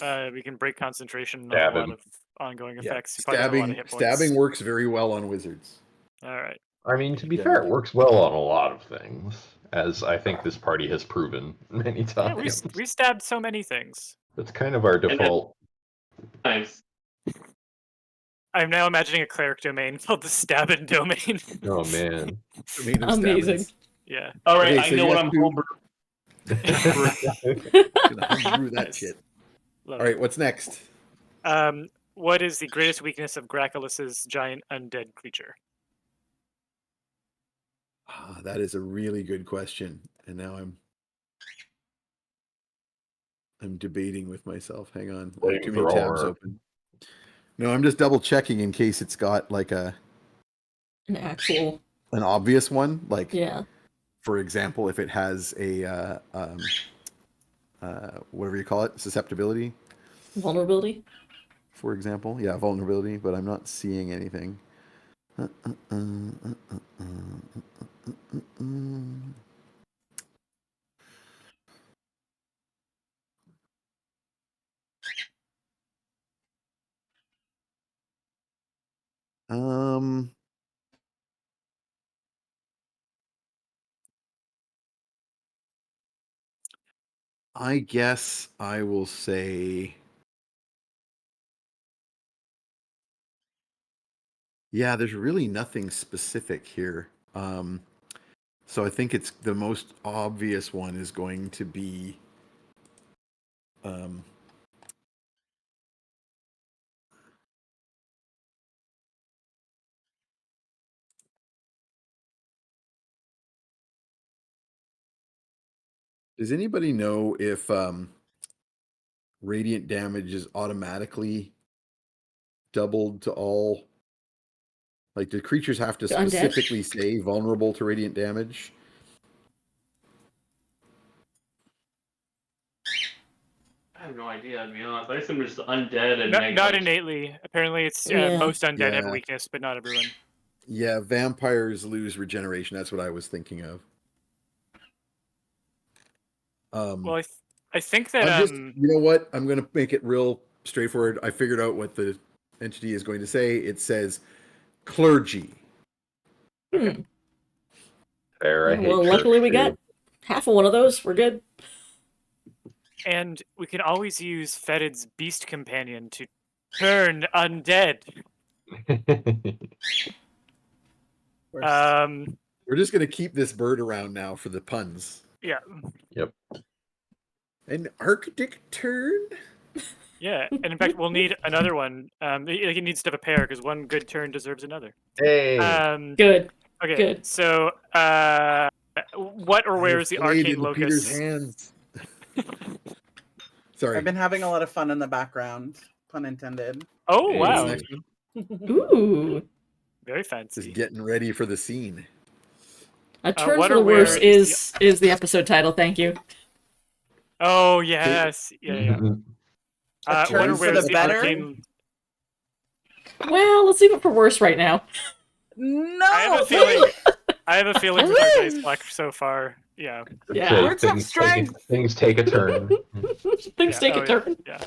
We can break concentration Stab on a lot him. of ongoing Yeah, effects. You probably have a lot of hit points. stabbing works very well on wizards. All right. I mean, to be fair, it works well on a lot of things, as I think this party has proven many times. Yeah, we stabbed so many things. That's kind of our default. Nice. I'm now imagining a cleric domain called the Stabbin domain. Oh man. Amazing. Yeah. All right, Okay, so I know you what have I'm to- homebrew. Gonna homebrew that shit. Love All right, what's next? it. What is the greatest weakness of Gracklus's giant undead creature? That is a really good question, and now I'm debating with myself. Hang on, I have too many tabs open. No, I'm just double checking in case it's got like an obvious one. Like, yeah. For example, if it has a whatever you call it, susceptibility, vulnerability. For example, yeah, vulnerability. But I'm not seeing anything. I guess I will say Yeah, there's really nothing specific here. So I think it's the most obvious one is going to be does anybody know if radiant damage is automatically doubled to all? Like, do creatures have to To undead? specifically say vulnerable to radiant damage? I have no idea, to be honest. I assume it's undead and Not innately. Apparently, it's Yeah. most undead have a Yeah. weakness, but not everyone. Yeah, vampires lose regeneration. That's what I was thinking of. Well, I think that I'm just, you know what? I'm going to make it real straightforward. I figured out what the entity is going to say. It says clergy. Hmm. Fair, I hate Well, church, luckily we too. got half of one of those. We're good. and we can always use Fetid's beast companion to turn undead. We're We're just going to keep this bird around now for the puns. Yeah. Yep. An Arctic Tern? Yeah, and in fact, we'll need another one. It needs to have a pair because one good turn deserves another. Hey. Good. Okay. Good. So, what or where is the Played arcane into Peter's locus? hands. Sorry. I've been having a lot of fun in the background, pun intended. Oh Hey. wow, What's next one? Ooh. very Just fancy. getting ready for the scene. A turn what for or the where worse is is the episode title. Thank you. Oh yes, yeah. A What turn or for where is the the better? arcane? Well, let's leave it for worse right now. No, I have a feeling. I have a feeling with our dice luck so far. Yeah. Yeah. Say, Words have things strength. take a turn. Things take a turn. Yeah.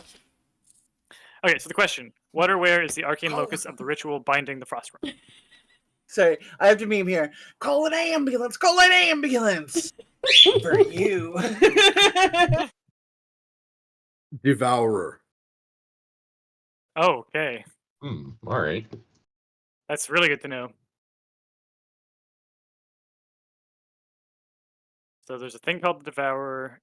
Okay, so the question: what or where is the arcane locus of the ritual binding the frost worm? Sorry, I have to meme here. Call an ambulance! Call an ambulance! For you. Devourer. Oh, okay. All right. That's really good to know. So there's a thing called the Devourer.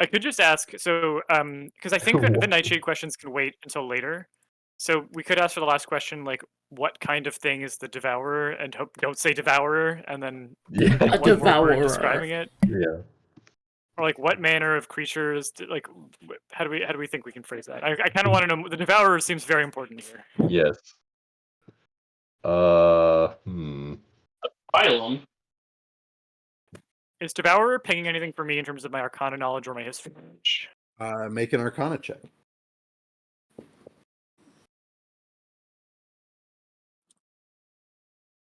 I could just ask, so, because I think the Nightshade questions can wait until later. So we could ask for the last question, like, what kind of thing is the Devourer? And don't say Devourer, and then Yeah. A one more devourer. word describing it. Yeah. Or like, what manner of creatures? Like, how do we think we can phrase that? I kind of want to know. The Devourer seems very important here. Yes. Phylum. Is Devourer pinging anything for me in terms of my Arcana knowledge or my history knowledge? Make an Arcana check.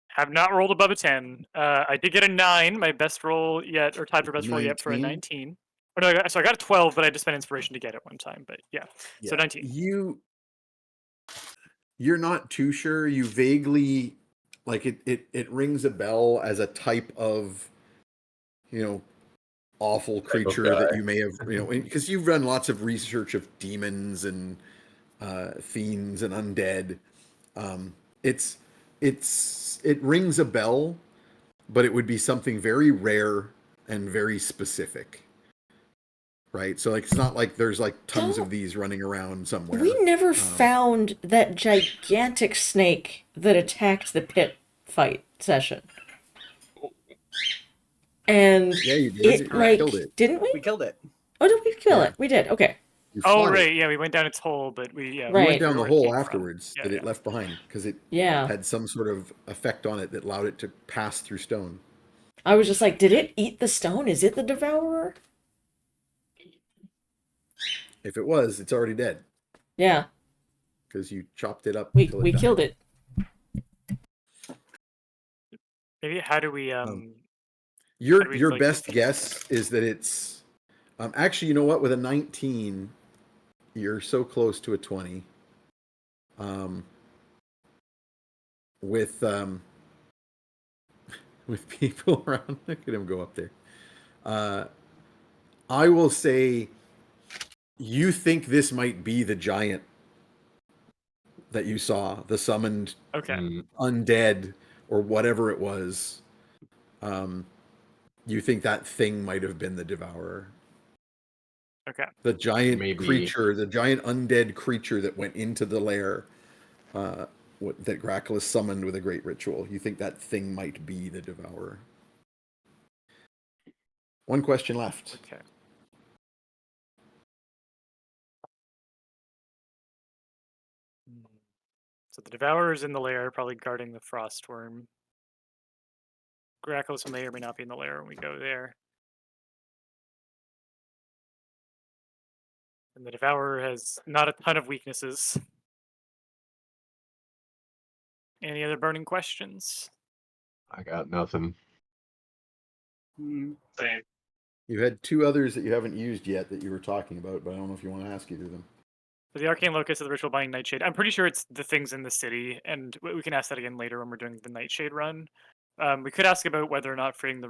Have not rolled above a 10. I did get a 9, my best roll yet, or tied for best roll yet for a 19. Oh, no, so I got a 12, but I just spent inspiration to get it one time. But yeah, so 19. You're not too sure. You vaguely like it rings a bell as a type of, awful creature that you may have, because you've run lots of research of demons and fiends and undead. It rings a bell, but it would be something very rare and very specific. Right? So like it's not like there's like tons of these running around somewhere. We never found that gigantic snake that attacked the pit fight session. And Yeah, you did. it like killed it. didn't we? We killed it. Oh, did we kill Yeah. it? We did. Okay. You Oh, fought it. right. Yeah, we went down its hole, but we Right. We went down we the were where it hole came from. afterwards Yeah, that yeah. it left behind because it Yeah. had some sort of effect on it that allowed it to pass through stone. I was just like, did it eat the stone? Is it the Devourer? If it was, it's already dead Yeah. because you chopped it up. We till it died. killed it. Maybe how do we Your like, best guess is that it's actually, you know what, with a 19 you're so close to a 20. With people around, look at him go up there. I will say you think this might be the giant that you saw, the summoned Okay. undead or whatever it was, you think that thing might have been the Devourer. Okay. The giant Maybe. creature, the giant undead creature that went into the lair that Gracklus summoned with a great ritual. You think that thing might be the Devourer. One question left. Okay. So the Devourer is in the lair, probably guarding the Frost Wyrm. Gracklus may or may not be in the lair when we go there. And the Devourer has not a ton of weaknesses. Any other burning questions? I got nothing. Hmm. Same. You had two others that you haven't used yet that you were talking about, but I don't know if you want to ask either of them. For the Arcane Locus of the Ritual Binding Nightshade, I'm pretty sure it's the things in the city, and we can ask that again later when we're doing the Nightshade run. We could ask about whether or not freeing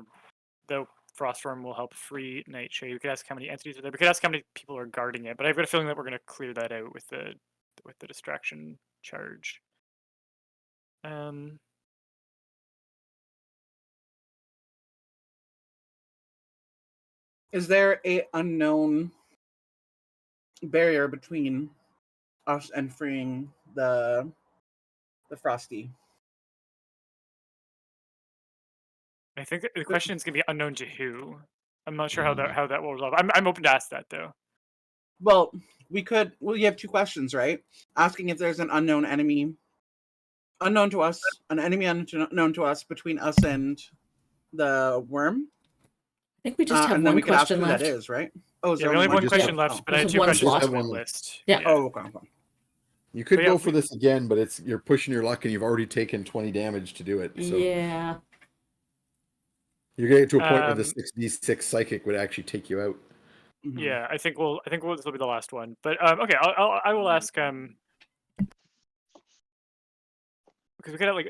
the Frost Wyrm will help free Nightshade. We could ask how many entities are there. We could ask how many people are guarding it, but I've got a feeling that we're going to clear that out with the distraction charge. Is there a unknown barrier between us and freeing the Frosty? I think the question is going to be unknown to who. I'm not sure how that will resolve. I'm open to ask that though. Well, we have two questions, right? Asking if there's an unknown enemy unknown to us, an enemy unknown to us between us and the worm. I think we just have and then one we could ask question who left. that is, right? Oh, is Yeah, there we only have one just question have- left, but I There's had two one questions slot. on my Have one list. Yeah. Oh, okay. You could But yeah, go for this again, but you're pushing your luck and you've already taken 20 damage to do it. So Yeah. you're getting to a point where the Um, 6d6 psychic would actually take you out. Mhm. Yeah, I think this will be the last one. But okay, I will ask because we could have like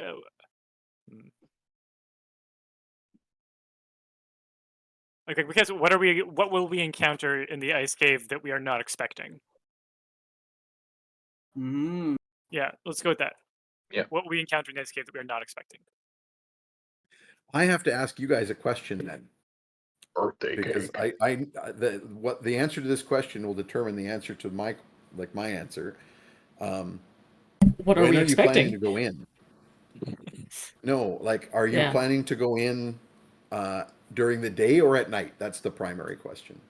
okay, because what will we encounter in the ice cave that we are not expecting? Mm. Yeah, let's go with that. Yeah. What will we encounter in the ice cave that we are not expecting? I have to ask you guys a question then, Birthday because cake. the answer to this question will determine the answer to my answer. What are When we are you planning expecting? to go in? No, are you Yeah. planning to go in during the day or at night? That's the primary question.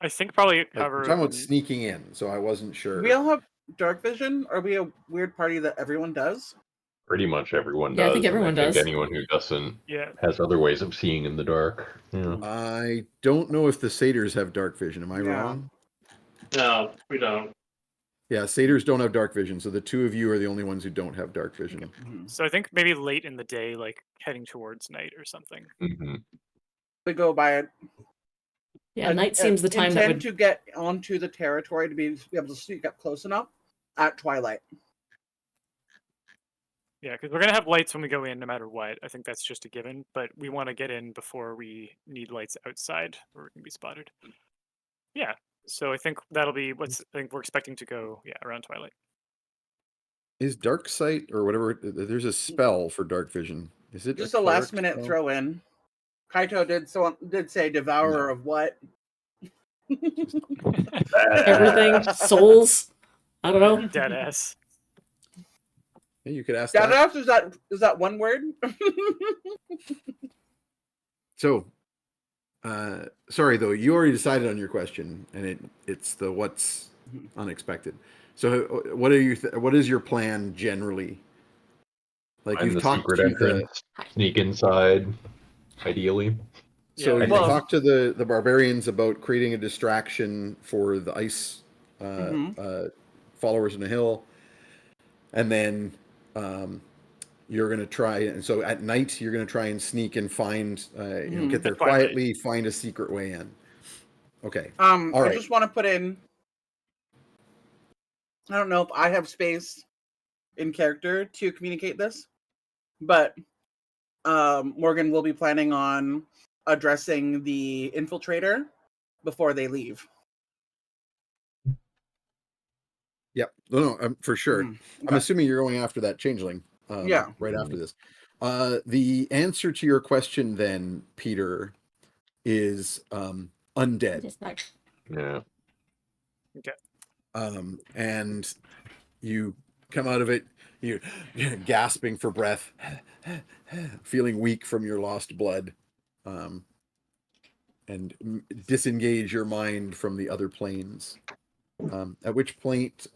I think probably We're cover. talking about sneaking in, so I wasn't sure. We all have dark vision. Are we a weird party that everyone does? Pretty much everyone Yeah, does. I think everyone and I think does. anyone who doesn't Yeah. has other ways of seeing in the dark. Yeah. I don't know if the satyrs have dark vision. Am I Yeah. wrong? No, we don't. Yeah, satyrs don't have dark vision, so the two of you are the only ones who don't have dark vision. Mhm. So I think maybe late in the day, like heading towards night or something. Mm-hmm. We go by it. Yeah, night seems the time that intend would. to get onto the territory to be able to sneak up close enough at twilight. Yeah, because we're gonna have lights when we go in, no matter what. I think that's just a given. But we want to get in before we need lights outside, where we can be spotted. Yeah. So I think that'll be I think we're expecting to go. Yeah, around twilight. Is dark sight or whatever? There's a spell for dark vision. Is it Just a a last cleric minute spell? throw in. Kaito did say Devourer No. of what? Everything, souls. I don't know. Dead ass. Hey, you could ask that. Deadass, is that one word? So, sorry though, you already decided on your question, and it's the what's unexpected. So, what is your plan generally? Like Find you've the talked secret to entrance, sneak inside, ideally. So Yeah, you well- talked to the barbarians about creating a distraction for the ice followers in the hill, and then you're going to try. And so at night, you're going to try and sneak and find, get there At twilight. quietly, find a secret way in. Okay. I right. just want to put in. I don't know if I have space in character to communicate this, but Morgan will be planning on addressing the infiltrator before they leave. Yep. No, for sure. Mhm. I'm Okay. assuming you're going after that changeling. Yeah. Right after this. The answer to your question then, Peter, is undead. Just not. Yeah. And you come out of it, you're gasping for breath, feeling weak from your lost blood, and disengage your mind from the other planes. At which point,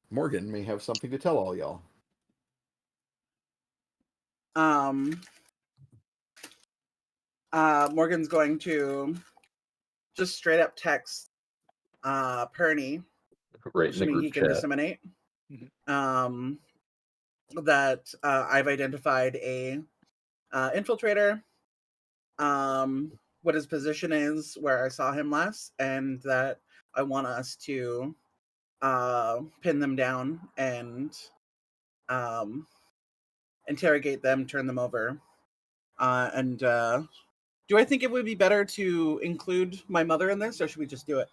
Morgan may have something to tell all y'all. Morgan's going to just straight up text Perny, Right in the assuming he group can chat. disseminate. Mhm. That I've identified a infiltrator, what his position is, where I saw him last, and that I want us to pin them down and interrogate them, turn them over. And do I think it would be better to include my mother in this, or should we just do it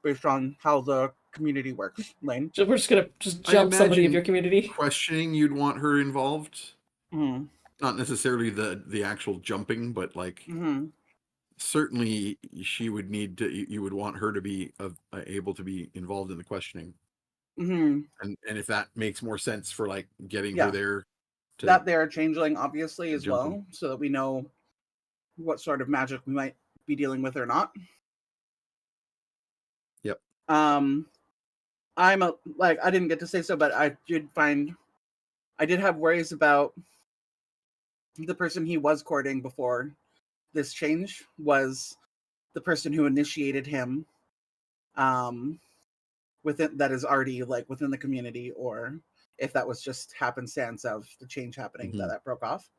based on how the community works, Lane? So we're just gonna just I jump somebody of imagine your community. Questioning, you'd want her involved. Mm-hmm. Not necessarily the actual jumping, but like Mm-hmm. certainly she would need to. You would want her to be able to be involved in the questioning. Mm-hmm. And if that makes more sense for like getting Yeah. her there to That they're a changeling, obviously, as jumping. well, so that we know what sort of magic we might be dealing with or not. Yep. I'm I didn't get to say so, but I did have worries about the person he was courting before this change was the person who initiated him, within that is already like within the community, or if that was just happenstance of the change happening that broke off.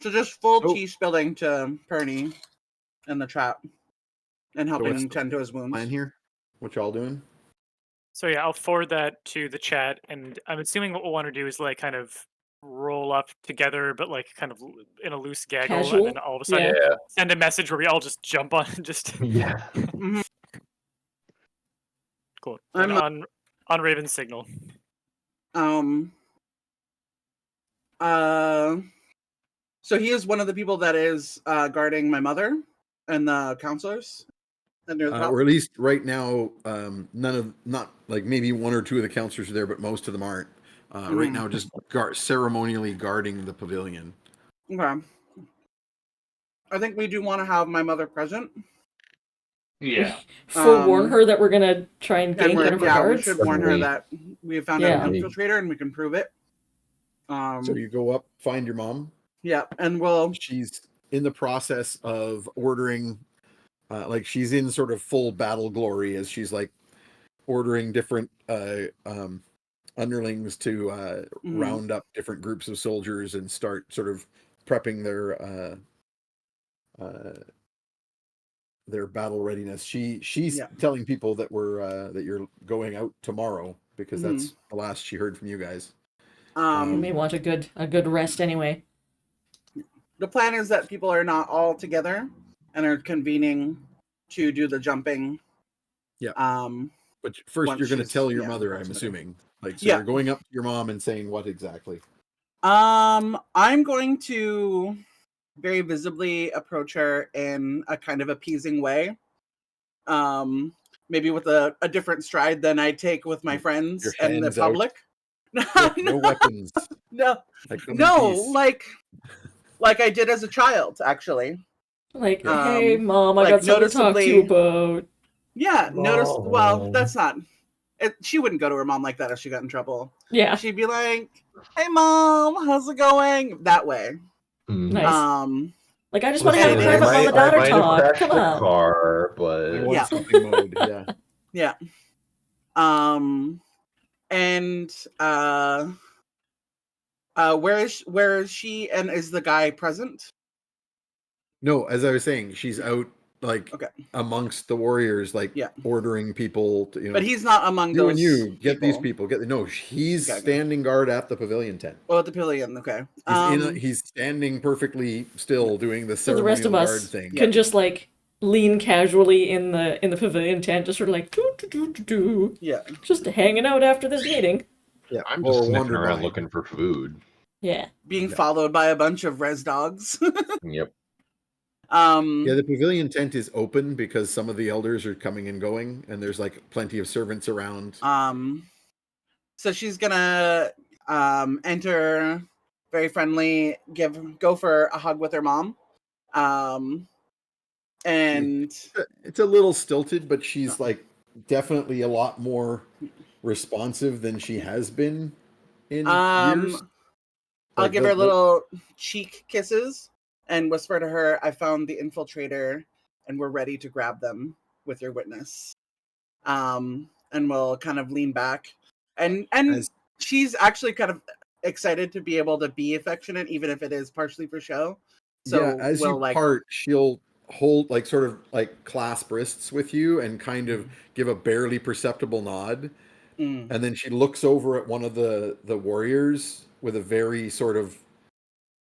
So just full tea spilling to Perny in the chat and helping what's him the tend to his wounds. plan here? What y'all doing? So yeah, I'll forward that to the chat, and I'm assuming what we'll want to do is like kind of roll up together, but like kind of in a loose gaggle, Casual? and then all of a sudden Yeah. send a message where we all just jump on, just Yeah. cool. I'm And on Raven's signal. So he is one of the people that is guarding my mother and the counselors. And Or at least right now, not like maybe one or two of the counselors are there, but most of them aren't. Right now, just ceremonially guarding the pavilion. Okay. I think we do want to have my mother present. Yeah. Forewarn her that we're gonna try and And gank one of her we guards. should warn her that we have found Yeah. an infiltrator and we can prove it. So you go up, find your mom. Yeah, and she's in the process of ordering, like she's in sort of full battle glory as she's like ordering different underlings to round up different groups of soldiers and start sort of prepping their battle readiness. She's telling people that that you're going out tomorrow because that's the last she heard from you guys. We may want a good rest anyway. The plan is that people are not all together and are convening to do the jumping. Yeah. But first you're going to tell your mother, I'm assuming. Like, so you're going up to your mom and saying what exactly? I'm going to very visibly approach her in a kind of appeasing way. Maybe with a different stride than I take with my friends and the public. No weapons. No, like I did as a child, actually. Like, hey, Mom, I got something to talk to you about. Yeah, well, that's not... she wouldn't go to her mom like that if she got in trouble. Yeah. She'd be like, hey, Mom, how's it going? That way. Nice. Like, I just want to have a private mom-and-daughter talk. Come on. Car, but... I want something mode, yeah. Yeah. And where is she, and is the guy present? No, as I was saying, she's out like amongst the warriors, like ordering people to, But he's not among those. And you get these people. He's standing guard at the pavilion tent. Oh, at the pavilion, okay. He's standing perfectly still, doing the ceremonial so the rest of guard us thing. can just like lean casually in the pavilion tent, just sort of like do, Yeah. just hanging out after this meeting. Yeah, I'm or just sniffing wander around by. looking for food. Yeah. Being Yeah. followed by a bunch of res dogs. Yep. Yeah, the pavilion tent is open because some of the elders are coming and going, and there's like plenty of servants around. So she's gonna enter very friendly, go for a hug with her mom. And It's a little stilted, but she's like definitely a lot more responsive than she has been in years. I'll Like give her little cheek kisses and whisper to her, I found the infiltrator and we're ready to grab them with your witness. And we'll kind of lean back. And as she's actually kind of excited to be able to be affectionate, even if it is partially for show. So yeah, as we'll you part, she'll hold like sort of like clasp wrists with you and kind of give a barely perceptible nod. Mm, And then she looks over at one of the warriors with a very sort of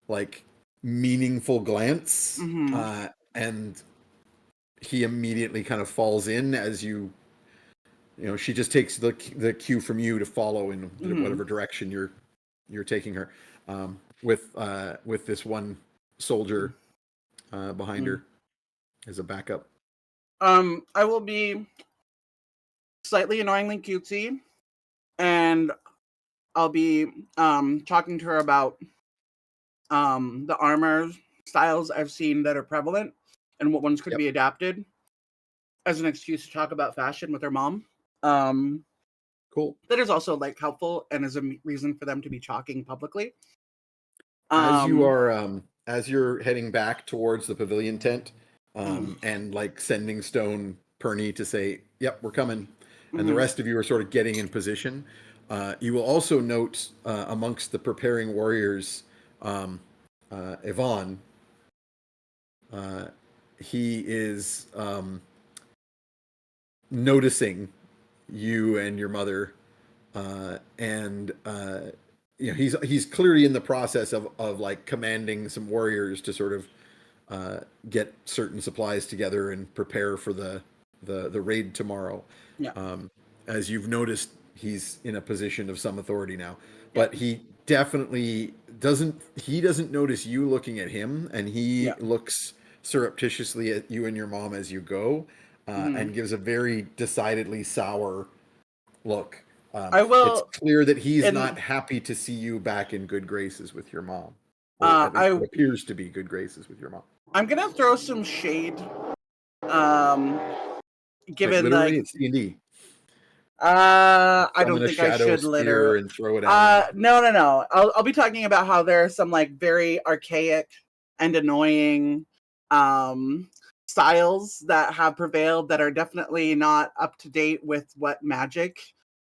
like meaningful glance, mhm. and he immediately kind of falls in as she just takes the cue from you to follow in whatever direction you're taking her, with this one soldier behind her as a backup. I will be slightly annoyingly cutesy, and I'll be talking to her about the armor styles I've seen that are prevalent and what ones could Yep. be adapted as an excuse to talk about fashion with her mom. Cool. That is also like helpful and is a reason for them to be talking publicly. As you're heading back towards the pavilion tent, and like sending Stone Perny to say, "Yep, we're coming," and the rest of you are sort of getting in position. You will also note amongst the preparing warriors, Yvonne. He is noticing you and your mother, and he's clearly in the process of like commanding some warriors to sort of get certain supplies together and prepare for the raid tomorrow. Yeah. As you've noticed, he's in a position of some authority now, but he definitely doesn't notice you looking at him, and he looks surreptitiously at you and your mom as you go, and gives a very decidedly sour look. I will. It's clear that he's not happy to see you back in good graces with your mom, or at least what appears to be good graces with your mom. I'm gonna throw some shade. Given literally, like it's D&D. I don't Summon a think I shadow should spear and throw it at him. No. I'll be talking about how there are some like very archaic and annoying styles that have prevailed that are definitely not up to date with what magic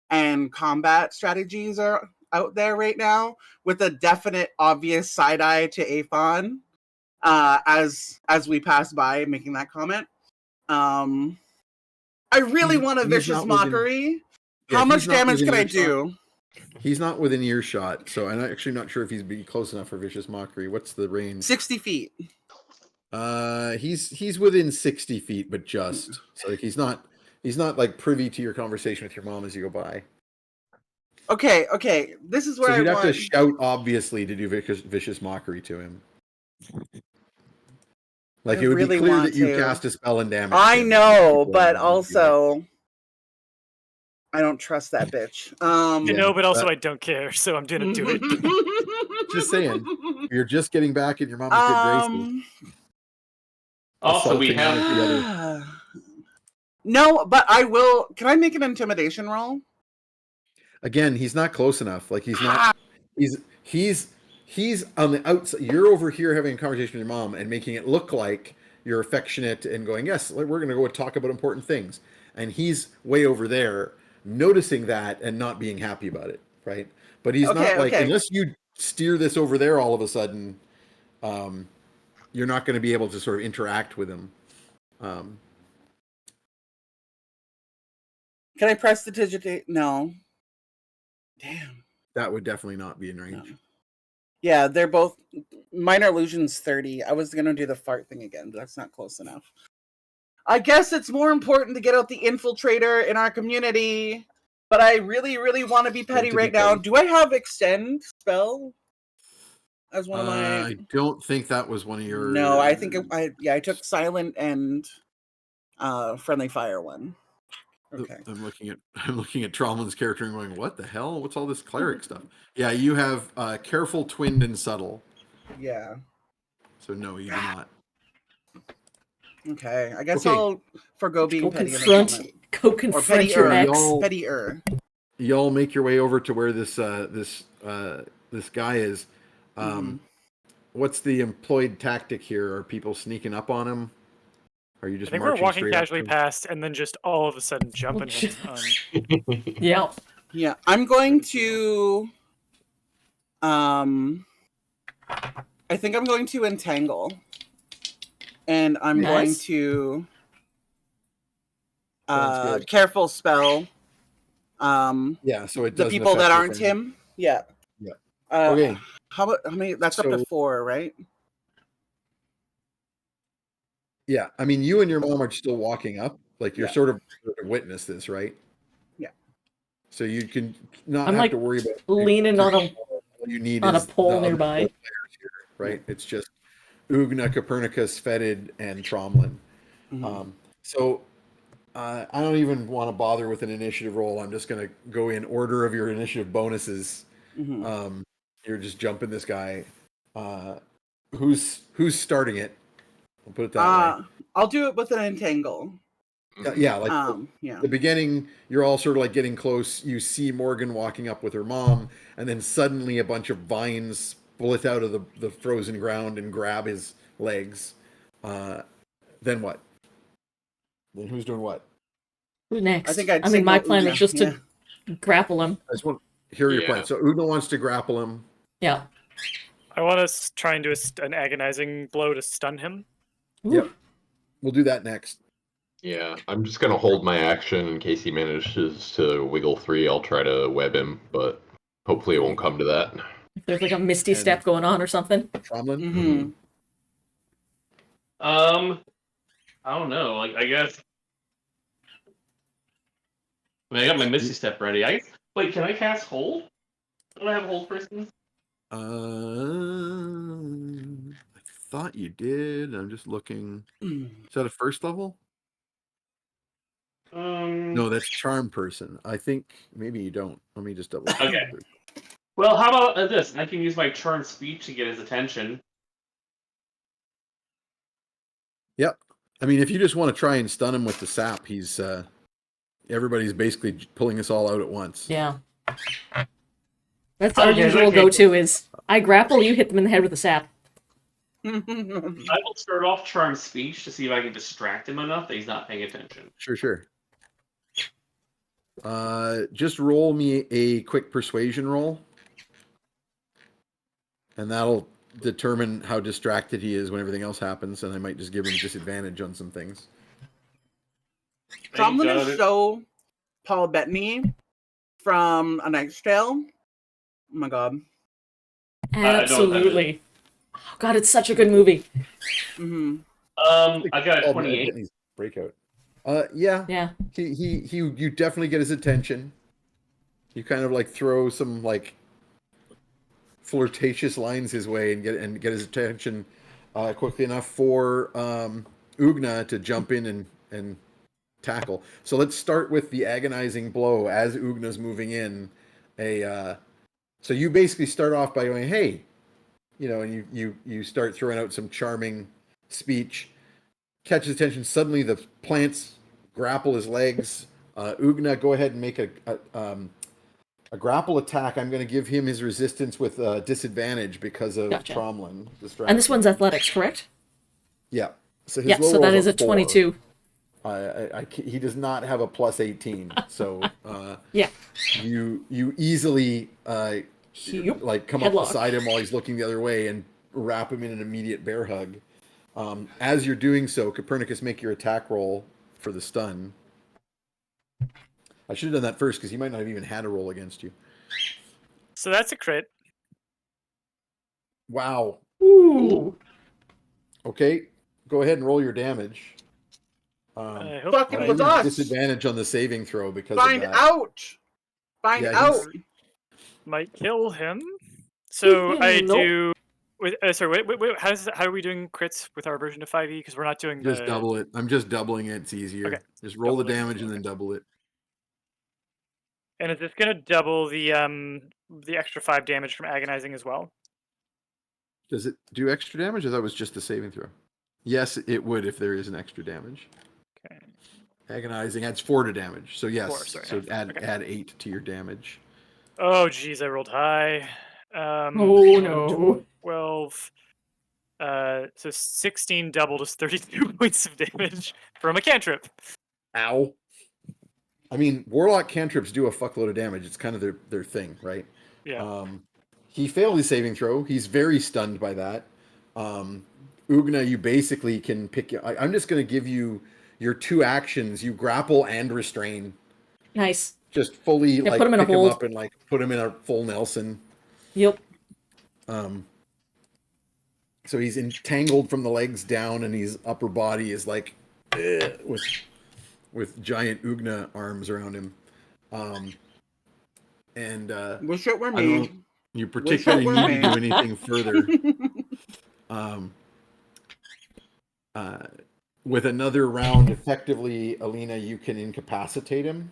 and combat strategies are out there right now, with a definite obvious side eye to Aphon as we pass by making that comment. I really want a vicious mockery. How much damage can I do? He's not within earshot, so I'm actually not sure if he's be close enough for vicious mockery. What's the range? 60 feet. He's within 60 feet, but just so like he's not like privy to your conversation with your mom as you go by. Okay. This is where so you'd have to shout obviously to do vicious mockery to him. Like it would be clear that you cast a spell and damage. I know, but also I don't trust that bitch. I know, but also I don't care, so I'm gonna do it. Just saying, you're just getting back in your mom's good graces. Also, we have no, but I will. Can I make an intimidation roll? Again, he's not close enough. Like he's not. He's on the outside. You're over here having a conversation with your mom and making it look like you're affectionate and going, yes, we're going to go talk about important things. And he's way over there noticing that and not being happy about it, right? But he's not like, unless you steer this over there all of a sudden, you're not going to be able to sort of interact with him. Can I press the digitate? No. Damn. That would definitely not be in range. No. Yeah, they're both minor illusions 30. I was gonna do the fart thing again, but that's not close enough. I guess it's more important to get out the infiltrator in our community. But I really, really want to be petty right now. Do I have extend spell as one of my? I don't think that was one of your. No, I think I took silent and friendly fire one. Okay. I'm looking at Tromlin's character and going, what the hell? What's all this cleric stuff? Yeah, you have careful, twinned, and subtle. Yeah. So no, you do not. Okay. I guess Okay. I'll forgo being Go petty in this confront. moment. Go confront petty your er. ex. Petty-er. Y'all make your way over to where this guy is. What's the employed tactic here? Are people sneaking up on him? Are you I just think we're marching walking straight up to casually him? past and then just all of a sudden jumping him on. Yeah. Yeah. I'm going to I think I'm going to entangle. And I'm going Nice. to Sounds good. careful spell. Yeah, so it The doesn't people affect that your aren't thing. him. Yeah. Yeah. Okay. How many? That's up to So- 4, right? Yeah, I mean, you and your mom are still walking up. Like you're Yeah. sort of witness this, right? Yeah. So you can not I'm have like to worry about leaning on a all you need on a is pole the other nearby. players here, right? It's just Ugna, Copernicus, Fetid, and Tromlin. So I don't even want to bother with an initiative roll. I'm just going to go in order of your initiative bonuses. You're just jumping this guy. Who's starting it? I'll put it that way. I'll do it with an entangle. Yeah, like yeah. the beginning, you're all sort of like getting close. You see Morgan walking up with her mom, and then suddenly a bunch of vines split out of the frozen ground and grab his legs. Then what? Then who's doing what? Who's next? I think I'd mean, my signal plan Ugna, was just to grapple him. I just want to hear your Yeah. plan. So Ugna wants to grapple him. Yeah. I want to try and do an agonizing blow to stun him. Ooh. Yep. We'll do that next. Yeah, I'm just gonna hold my action in case he manages to wiggle free. I'll try to web him, but hopefully it won't come to that. If there's like a misty And- step going on or something. Tromlin? I don't know. Like, I guess. I mean, I got my Misty Step ready. Wait, can I cast Hold? Don't I have Hold for instance? I thought you did. I'm just looking. Is that a first level? No, that's Charm Person. I think maybe you don't. Let me just double check. Okay. Well, how about this? I can use my Charm Speech to get his attention. Yep. I mean, if you just want to try and stun him with the sap, he's everybody's basically pulling us all out at once. Yeah. That's our Okay, usual okay. go-to is I grapple, you hit them in the head with a sap. I will start off Charm Speech to see if I can distract him enough that he's not paying attention. Sure. Just roll me a quick persuasion roll. And that'll determine how distracted he is when everything else happens, and I might just give him disadvantage on some things. Tromlin is so Paul Bettany from A Knight's Tale. Oh my god. Absolutely. Oh, God, it's such a good movie. I got a 28. Breakout. Yeah. Yeah. You definitely get his attention. You kind of like throw some like flirtatious lines his way and get his attention quickly enough for Ugna to jump in and tackle. So let's start with the agonizing blow as Ugna's moving in. So you basically start off by going, hey, and you start throwing out some charming speech, catches attention. Suddenly the plants grapple his legs. Ugna, go ahead and make a grapple attack. I'm going to give him his resistance with disadvantage because of Gotcha. Tromlin. And this one's athletics, correct? Yeah. So Yeah, so that is a 22. He does not have a plus 18. So Yeah. you easily like come up Headlock. beside him while he's looking the other way and wrap him in an immediate bear hug. As you're doing so, Copernicus, make your attack roll for the stun. I should have done that first because he might not have even had a roll against you. So that's a crit. Wow. Ooh. Okay, go ahead and roll your damage. I hope Fuck, it I'll was use us. disadvantage on the saving throw because Find of that. out. Find Yeah, out. might kill him. So I Nope. do. Wait, sorry, wait. How are we doing crits with our version of 5e? Because we're not doing Just the. double it. I'm just doubling it. It's easier. Okay. Just roll the Doubling, damage and then double it. And is this gonna double the extra 5 damage from agonizing as well? Does it do extra damage? I thought it was just the saving throw. Yes, it would if there is an extra damage. Okay. Agonizing adds 4 to damage. So yes. 4, sorry, So not add okay. add 8 to your damage. Oh geez, I rolled high. Oh no. 12. So 16 doubled is 32 points of damage from a cantrip. Ow. I mean, warlock cantrips do a fuckload of damage. It's kind of their thing, right? Yeah. He failed his saving throw. He's very stunned by that. Ugna, you basically can pick. I'm just going to give you your 2 actions. You grapple and restrain. Nice. Just fully Yeah, like put him in a pick him hold. up and like put him in a full Nelson. Yep. So he's entangled from the legs down, and his upper body is like with giant Ugna arms around him. Wish it were I don't know me. if you Wish particularly it were need me. to do anything further. With another round, effectively, Alina, you can incapacitate him.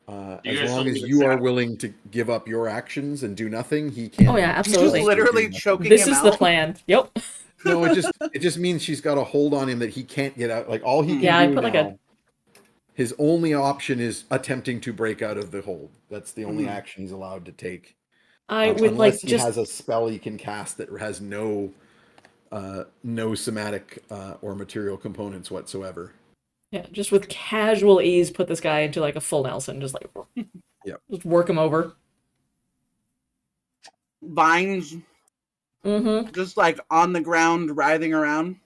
You As guys long still as do the you are sap? willing to give up your actions and do nothing, he can. Oh, yeah, Just absolutely. literally choking This him is out. the plan. Yep. No, it just means she's got a hold on him that he can't get out. Like all he can Yeah, I do put now. like a. His only option is attempting to break out of the hold. That's the only Mhm. action he's allowed to take. I would Unless like he just. has a spell he can cast that has no somatic or material components whatsoever. Yeah, just with casual ease, put this guy into like a full Nelson. Just like. Yep. Just work him over. Vines Mm-hmm. just like on the ground, writhing around.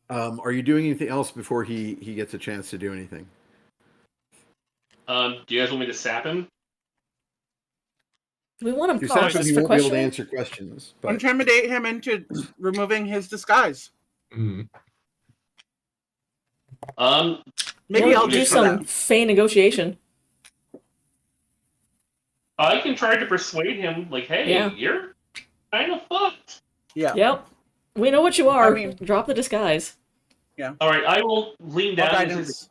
Are you doing anything else before he gets a chance to do anything? Do you guys want me to sap him? Do we want If you him sap him, cautious he for won't be able to questioning? answer questions. But Intimidate him into removing his disguise. Mhm. Maybe We'll I'll do just some feign negotiation. I can try to persuade him, like, hey, Yeah. you're kind of fucked. Yeah. Yep. We know what you are. I mean- Drop the disguise. All right, I will lean I'll down guide and him. say,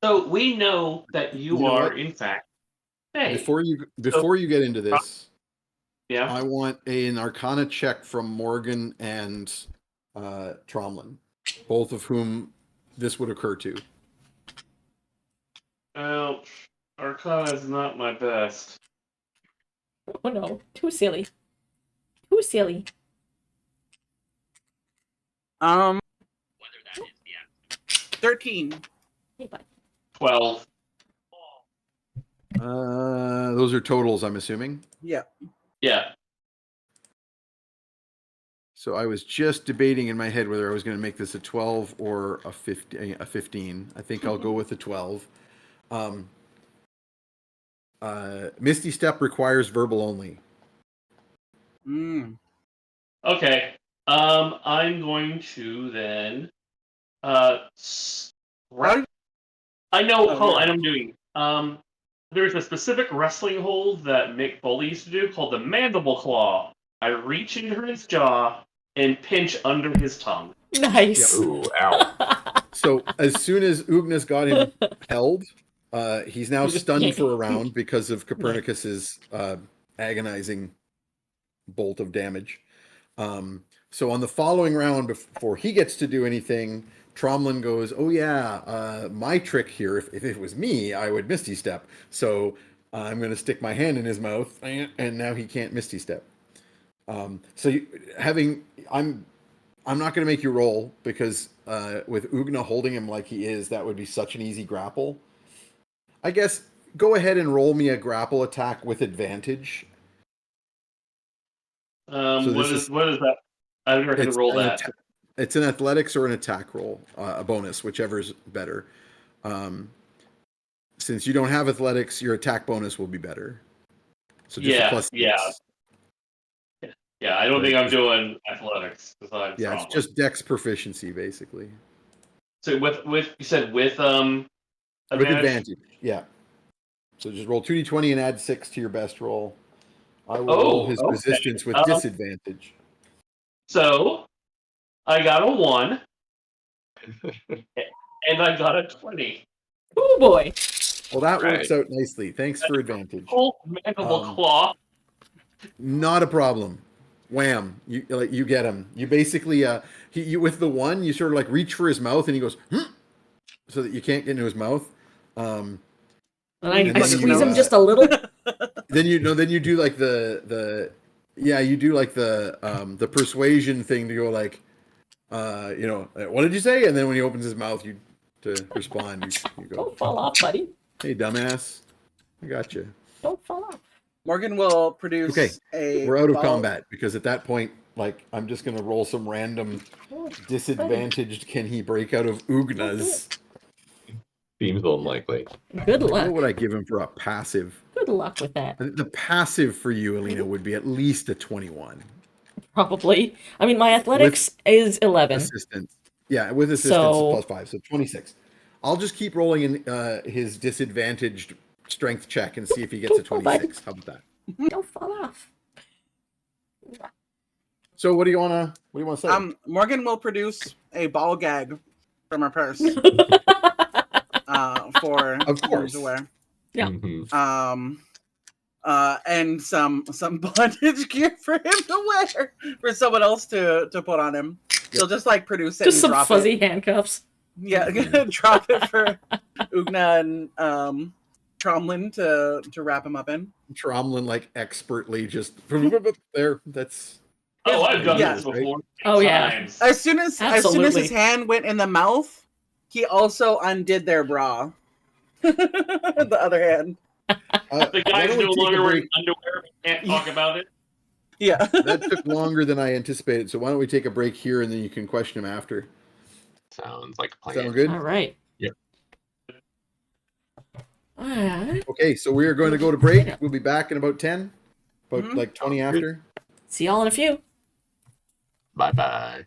so we know that you You know are, what? in fact, hey. before you get into this, Yeah. I want an Arcana check from Morgan and Tromlin, both of whom this would occur to. Well, Arcana is not my best. Oh no. Too silly. Too silly. 13. Hey, bud. 12. Those are totals, I'm assuming. Yeah. Yeah. So I was just debating in my head whether I was going to make this a 12 or a 15. I think I'll go with the 12. Misty Step requires verbal only. Okay. I'm going to then. I know. Oh, Hold on, yeah. I know I'm doing. There's a specific wrestling hold that Mick Foley used to do called the mandible claw. I reach into his jaw and pinch under his tongue. Nice. Ooh, ow. So as soon as Ugna's got him held, he's now You just stunned yank. for a round because of Copernicus's agonizing bolt of damage. So on the following round, before he gets to do anything, Tromlin goes, "Oh yeah, my trick here. If it was me, I would Misty Step. So I'm going to stick my hand in his mouth, and now he can't Misty Step. I'm not going to make you roll because with Ugna holding him like he is, that would be such an easy grapple. I guess go ahead and roll me a grapple attack with advantage. What is that? I've never had to roll that. It's an athletics or an attack roll, a bonus, whichever's better. Since you don't have athletics, your attack bonus will be better. So just a plus 6. Yeah, I don't think I'm doing athletics. Yeah, it's just dex proficiency, basically. So with you said with With advantage. advantage, yeah. So just roll 2d20 and add 6 to your best roll. I will Oh, roll his okay. resistance with disadvantage. So I got a 1, and I got a 20. Oh boy. Well, that Right. works out nicely. Thanks for advantage. Full mandible Um, claw. Not a problem. Wham! You get him. You basically you with the one you sort of like reach for his mouth and he goes so that you can't get into his mouth. And And I then squeeze you, him just a little. then you do like the you do like the persuasion thing to go like what did you say? And then when he opens his mouth, you to respond you go, Don't fall off, buddy. hey dumbass, I got you. Don't fall off. Morgan will produce Okay, a we're out of ball- combat because at that point, like, I'm just gonna roll some random disadvantaged. Can he break out of Ugnas? Seems unlikely. Good Like, luck. what would I give him for a passive? Good luck with that. I think the passive for you, Alina, would be at least a 21. Probably. I mean, my athletics is 11. Assistance, yeah, with assistance So- plus 5, so 26. I'll just keep rolling in his disadvantaged strength check and see if he gets a Oh, buddy. 26. How about that? Don't fall off. So what do you wanna say? Morgan will produce a ball gag from her purse for Of course. to wear. Yeah. Mhm. And some bondage gear for him to wear for someone else to put on him. She'll just like produce it Just and some drop fuzzy it. handcuffs. Yeah, drop it for Ugna and Tromlin to wrap him up in. Tromlin like expertly just there. That's Oh, I've done Yeah. this before. Oh, yeah. Times. As soon as Absolutely. his hand went in the mouth, he also undid their bra. The other hand. The why guy's don't we no take a longer wearing break? underwear. We can't talk about it. Yeah. That took longer than I anticipated. So why don't we take a break here and then you can question him after? Sounds like a plan. Sound good? All right. Yep. All right. Okay, so we are going to go to break. We'll be back in about 10, about Mhm. like 20 after. See y'all in a few. Bye bye.